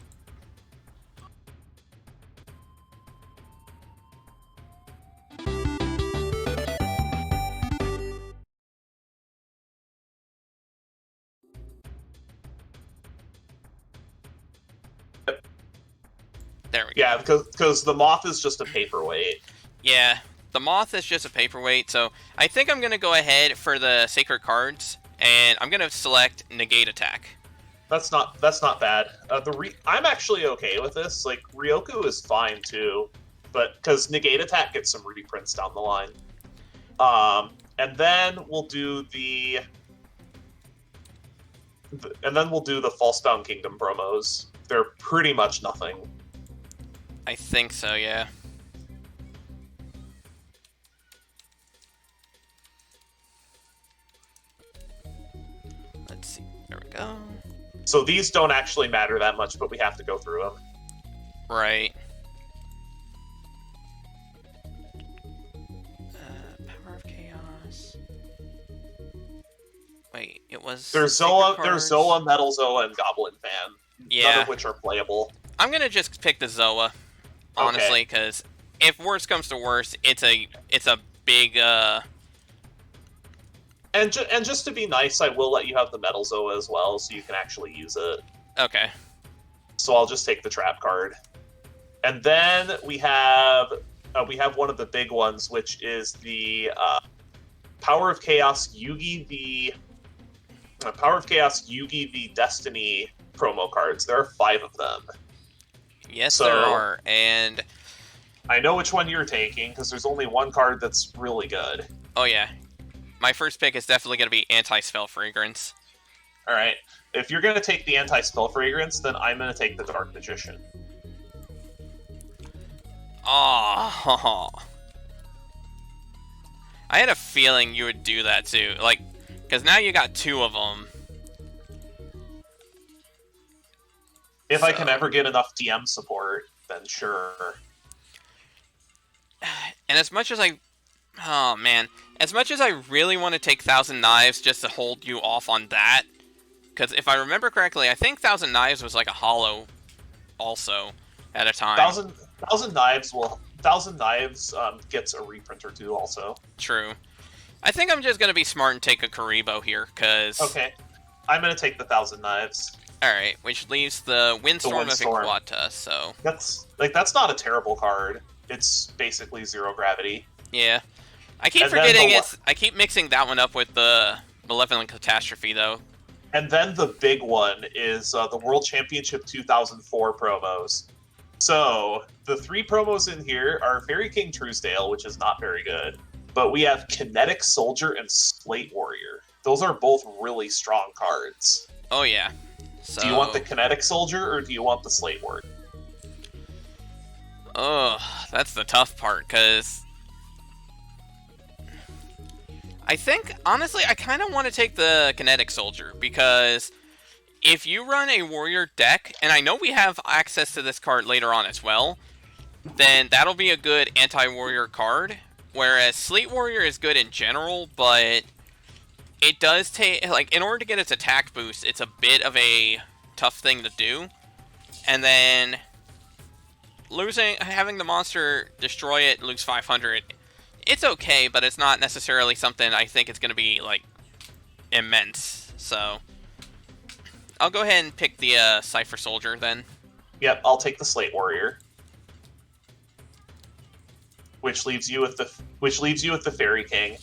A: There we go.
C: Yeah, because the Moth is just a paperweight.
A: Yeah, the Moth is just a paperweight, so I think I'm going to go ahead for the Sacred Cards, and I'm going to select Negate Attack.
C: That's not bad. I'm actually okay with this. Like, Ryoku is fine, too. But, because Negate Attack gets some reprints down the line. And then we'll do the Falsebound Kingdom promos. They're pretty much nothing.
A: I think so, yeah. Let's see. There we go.
C: So these don't actually matter that much, but we have to go through them.
A: Right. Power of Chaos. Wait, it was...
C: There's Zoa, Metal Zoa, and Goblin Fan.
A: Yeah.
C: None of which are playable.
A: I'm gonna just pick the Zoa, honestly, because if worst comes to worst, it's a big
C: And just to be nice, I will let you have the Metal Zoa as well, so you can actually use it.
A: Okay.
C: So I'll just take the trap card, and then we have one of the big ones, which is the Power of Chaos Yugi the Destiny promo cards. There are 5 of them.
A: Yes, there are, and
C: I know which one you're taking because there's only one card that's really good.
A: oh yeah, my first pick is definitely going to be Anti-Spell Fragrance.
C: All right, if you're going to take the Anti-Spell Fragrance, then I'm going to take the Dark Magician.
A: Oh, I had a feeling you would do that too, like, because now you got 2 of them.
C: If I can ever get enough DM support, then sure.
A: And as much as oh man, as much as I really want to take Thousand Knives just to hold you off on that, because if I remember correctly, I think Thousand Knives was like a holo also at a time.
C: Thousand Knives gets a reprint or two also.
A: True. I think I'm just gonna be smart and take a Karibo here, cause
C: Okay, I'm gonna take the Thousand Knives.
A: all right, which leaves the Windstorm of
C: Windstorm.
A: Iquata. So
C: That's not a terrible card. It's basically zero gravity.
A: yeah, I keep
C: And then
A: forgetting
C: the
A: it's. I keep mixing that one up with the Malevolent Catastrophe though.
C: And then the big one is the World Championship 2004 promos. So the 3 promos in here are Fairy King Truesdale, which is not very good, but we have Kinetic Soldier and Slate Warrior. Those are both really strong cards.
A: Oh yeah. So
C: Do you want the Kinetic Soldier or do you want the Slate Warrior?
A: oh, that's the tough part, cause I think honestly I kind of want to take the Kinetic Soldier because if you run a warrior deck, and I know we have access to this card later on as well, then that'll be a good anti-warrior card. Whereas Sleet Warrior is good in general, but it does take, like, in order to get its attack boost, it's a bit of a tough thing to do. And then having the monster destroy it, lose 500, it's okay, but it's not necessarily something I think it's going to be, like, immense. So I'll go ahead and pick the Cypher Soldier then.
C: Yep, I'll take the Slate Warrior. Which leaves you with the Fairy King.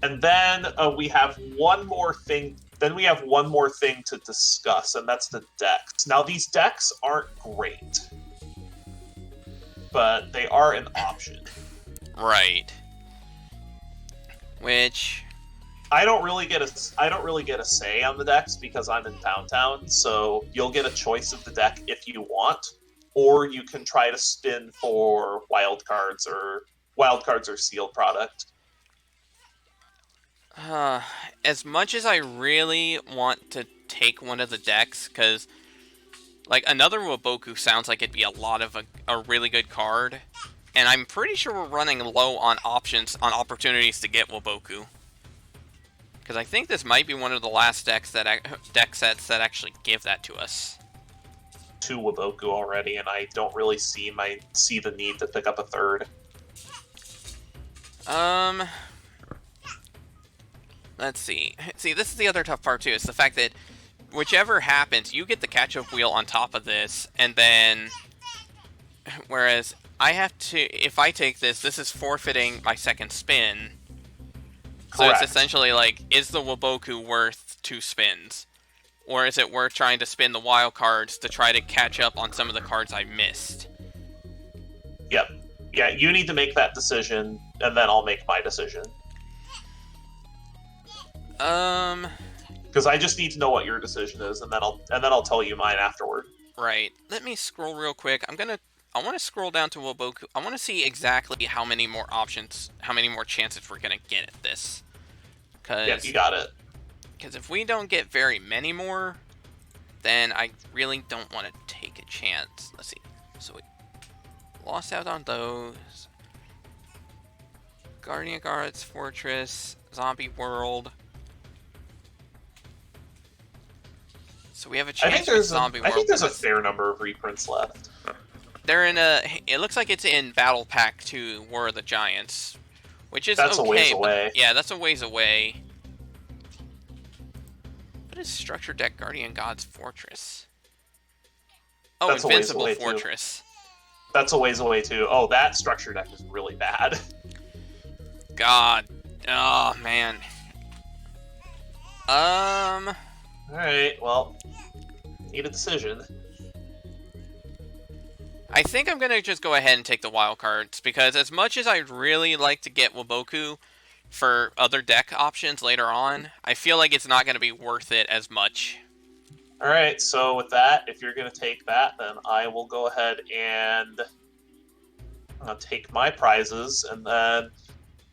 C: And then we have one more thing. Then we have one more thing to discuss, and that's the decks. Now these decks aren't great, but they are an option.
A: Right. Which
C: I don't really get a say on the decks because I'm in Poundtown, so you'll get a choice of the deck if you want, or you can try to spin for wildcards or sealed product.
A: as much as I really want to take one of the decks, because like another Waboku sounds like it'd be a lot of a really good card, and I'm pretty sure we're running low on opportunities to get Waboku. Because I think this might be one of the last deck sets that actually give that to us.
C: 2 Waboku already, and I don't really see the need to pick up a third.
A: Let's see. See, this is the other tough part too. It's the fact that whichever happens, you get the catch-up wheel on top of this, and then whereas I have to, if I take this, this is forfeiting my second spin. So
C: Correct.
A: it's essentially like, is the Waboku worth 2 spins? Or is it worth trying to spin the wild cards to try to catch up on some of the cards I missed?
C: Yep. Yeah, you need to make that decision, and then I'll make my decision. Because I just need to know what your decision is, and then I'll tell you mine afterward.
A: Right. Let me scroll real quick. I want to scroll down to Waboku. I want to see exactly how many more options, how many more chances we're going to get at this.
C: Yeah, you got it.
A: Because if we don't get very many more, then I really don't want to take a chance. Let's see. So we lost out on those. Guardian Guards, Fortress, Zombie World. So we have a chance with Zombie World.
C: I think there's a fair number of reprints left.
A: They're in it looks like it's in Battle Pack 2, War of the Giants. Which is
C: That's
A: okay.
C: a ways away.
A: Yeah, that's a ways away. What is Structure Deck Guardian God's Fortress? Oh,
C: That's a ways
A: Invincible
C: away, too.
A: Fortress.
C: That's a ways away too. Oh, that structure deck is really bad.
A: God. Oh, man.
C: Alright, well, need a decision.
A: I think I'm going to just go ahead and take the wild cards, because as much as I'd really like to get Waboku for other deck options later on, I feel like it's not going to be worth it as much.
C: Alright, so with that, if you're going to take that, then I will go ahead and take my prizes, and then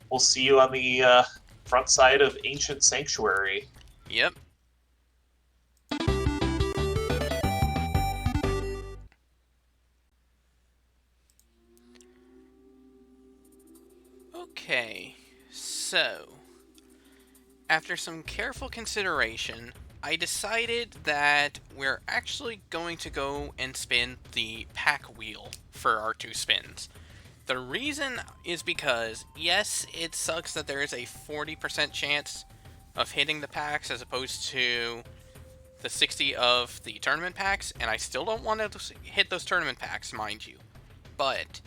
C: we'll see you on the front side of Ancient Sanctuary.
A: Yep. Okay, so after some careful consideration,
B: I decided that we're actually going to go and spin the pack wheel for our 2 spins. The reason is because, yes, it sucks that there is a 40% chance of hitting the packs as opposed to the 60 of the tournament packs, and I still don't want to hit those tournament packs, mind you. But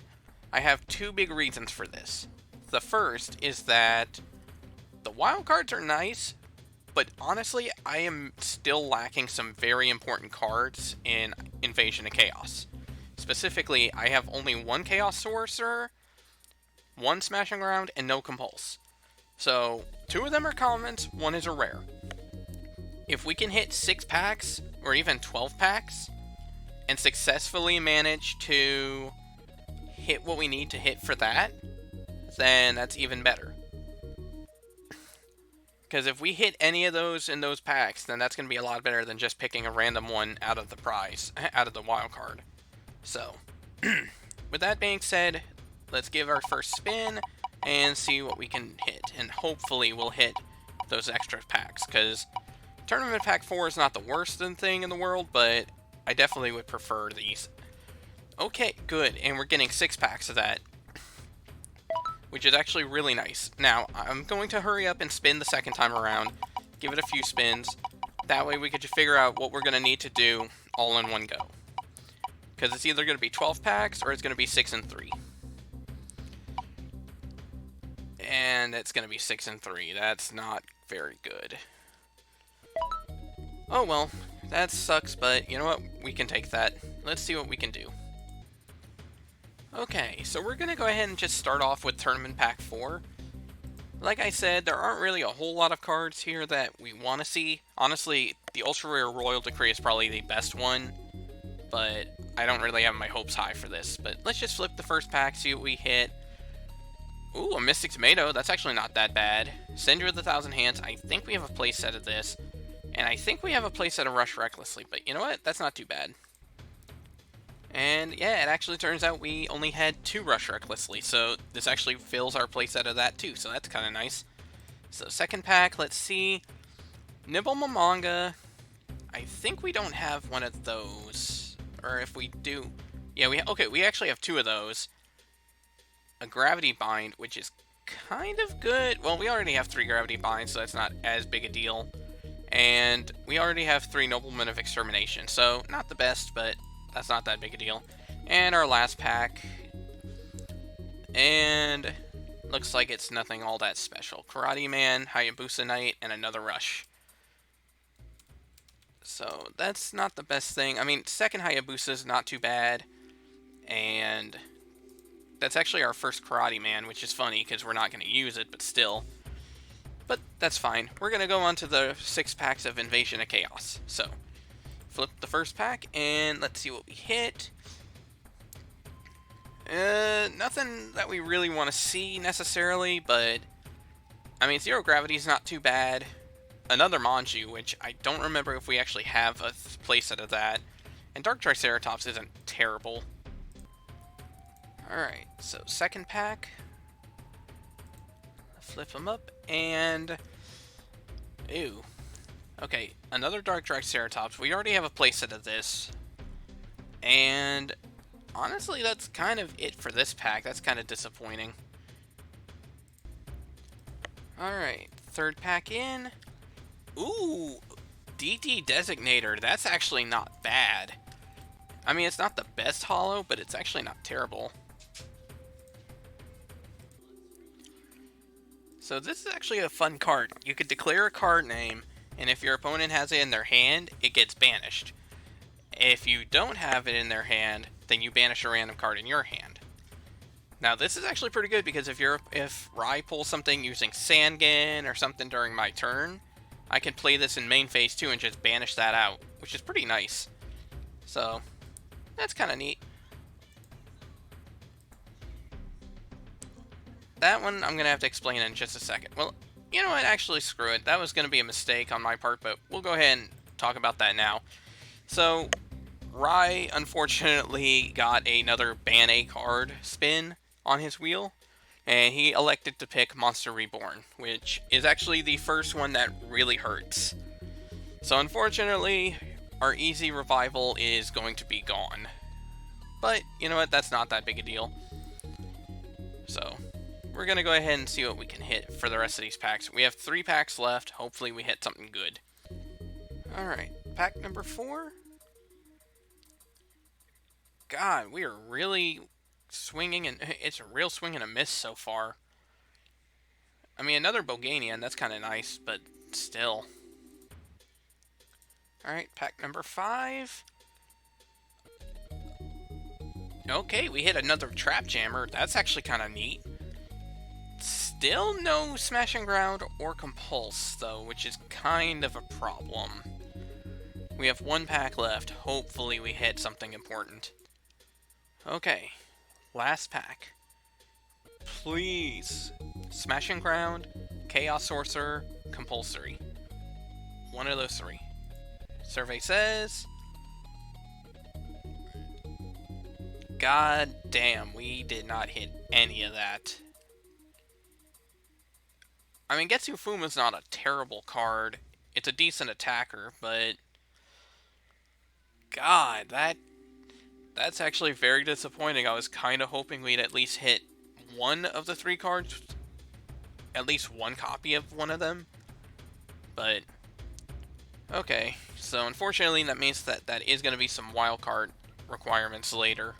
B: I have 2 big reasons for this. The first is that the wild cards are nice, but honestly, I am still lacking some very important cards in Invasion of Chaos. Specifically, I have only 1 Chaos Sorcerer, 1 Smashing Ground, and no Compulse. So, 2 of them are commons, 1 is a rare. If we can hit 6 packs, or even 12 packs, and successfully manage to hit what we need to hit for that, then that's even better. Because if we hit any of those in those packs, then that's going to be a lot better than just picking a random one out of the prize, out of the wild card. So, with that being said, let's give our first spin and see what we can hit. And hopefully we'll hit those extra packs, because Tournament Pack 4 is not the worst thing in the world, but I definitely would prefer these. Okay, good, and we're getting 6 packs of that, which is actually really nice. Now, I'm going to hurry up and spin the second time around, give it a few spins. That way we could just figure out what we're going to need to do all in one go. Because it's either going to be 12 packs or it's going to be 6 and 3. And it's going to be 6 and 3. That's not very good. Oh well, that sucks, but you know what? We can take that. Let's see what we can do. Okay, so we're going to go ahead and just start off with Tournament Pack 4. Like I said, there aren't really a whole lot of cards here that we want to see. Honestly, the Ultra Rare Royal Decree is probably the best one, but I don't really have my hopes high for this. But let's just flip the first pack, see what we hit. Ooh, a Mystic Tomato. That's actually not that bad. Syndra with 1,000 Hands. I think we have a playset of this. And I think we have a playset of Rush Recklessly. But you know what? That's not too bad. And yeah, it actually turns out we only had 2 Rush Recklessly. So this actually fills our playset of that too. So that's kind of nice. So second pack, let's see. Nibble Mamanga. I think we don't have one of those. Or if we do... Yeah, we actually have 2 of those. A Gravity Bind, which is kind of good. Well, we already have 3 Gravity Binds, so that's not as big a deal. And we already have 3 Noblemen of Extermination, so not the best, but that's not that big a deal. And our last pack. And looks like it's nothing all that special. Karate Man, Hayabusa Knight, and another Rush. So that's not the best thing. I mean, second Hayabusa is not too bad. And that's actually our first Karate Man, which is funny because we're not going to use it, but still. But that's fine. We're going to go on to the 6 packs of Invasion of Chaos. So, flip the first pack, and let's see what we hit. Nothing that we really want to see, necessarily, but... I mean, Zero Gravity is not too bad. Another Manju, which I don't remember if we actually have a playset of that. And Dark Triceratops isn't terrible. Alright, so second pack. Flip them up, and... Ew. Okay, another Dark Triceratops. We already have a playset of this. And honestly, that's kind of it for this pack. That's kind of disappointing. Alright, third pack in. Ooh, DD Designator. That's actually not bad. I mean, it's not the best holo, but it's actually not terrible. So this is actually a fun card. You could declare a card name, and if your opponent has it in their hand, it gets banished. If you don't have it in their hand, then you banish a random card in your hand. Now this is actually pretty good because if Rai pulls something using Sangan or something during my turn, I can play this in main phase 2 and just banish that out, which is pretty nice. So that's kind of neat. That one I'm going to have to explain in just a second. Well, you know what? Actually, screw it. That was going to be a mistake on my part, but we'll go ahead and talk about that now. So, Rai, unfortunately, got another Ban A card spin on his wheel, and he elected to pick Monster Reborn, which is actually the first one that really hurts.
A: So unfortunately, our easy revival is going to be gone. But, you know what, that's not that big a deal. So, we're going to go ahead and see what we can hit for the rest of these packs. We have 3 packs left. Hopefully we hit something good. Alright, pack number 4. God, we are really swinging, and it's a real swing and a miss so far. I mean, another Boganian, that's kind of nice, but still. Alright, pack number 5. Okay, we hit another Trap Jammer. That's actually kind of neat. Still no Smash and Ground or Compulse, though, which is kind of a problem. We have 1 pack left. Hopefully we hit something important. Okay, last pack. Please. Smash and Ground, Chaos Sorcerer, Compulsory. One of those 3. Survey says... God damn, we did not hit any of that. I mean, Getsu Fuma's not a terrible card. It's a decent attacker, but... God, that's actually very disappointing. I was kind of hoping we'd at least hit one of the 3 cards. At least 1 copy of one of them. But... okay, so unfortunately that means that is going to be some wildcard requirements later.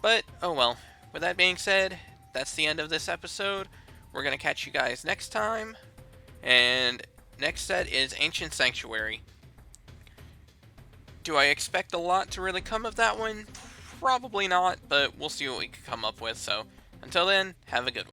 A: But, oh well. With that being said, that's the end of this episode. We're going to catch you guys next time. And next set is Ancient Sanctuary. Do I expect a lot to really come of that one? Probably not, but we'll see what we can come up with. So, until then, have a good one.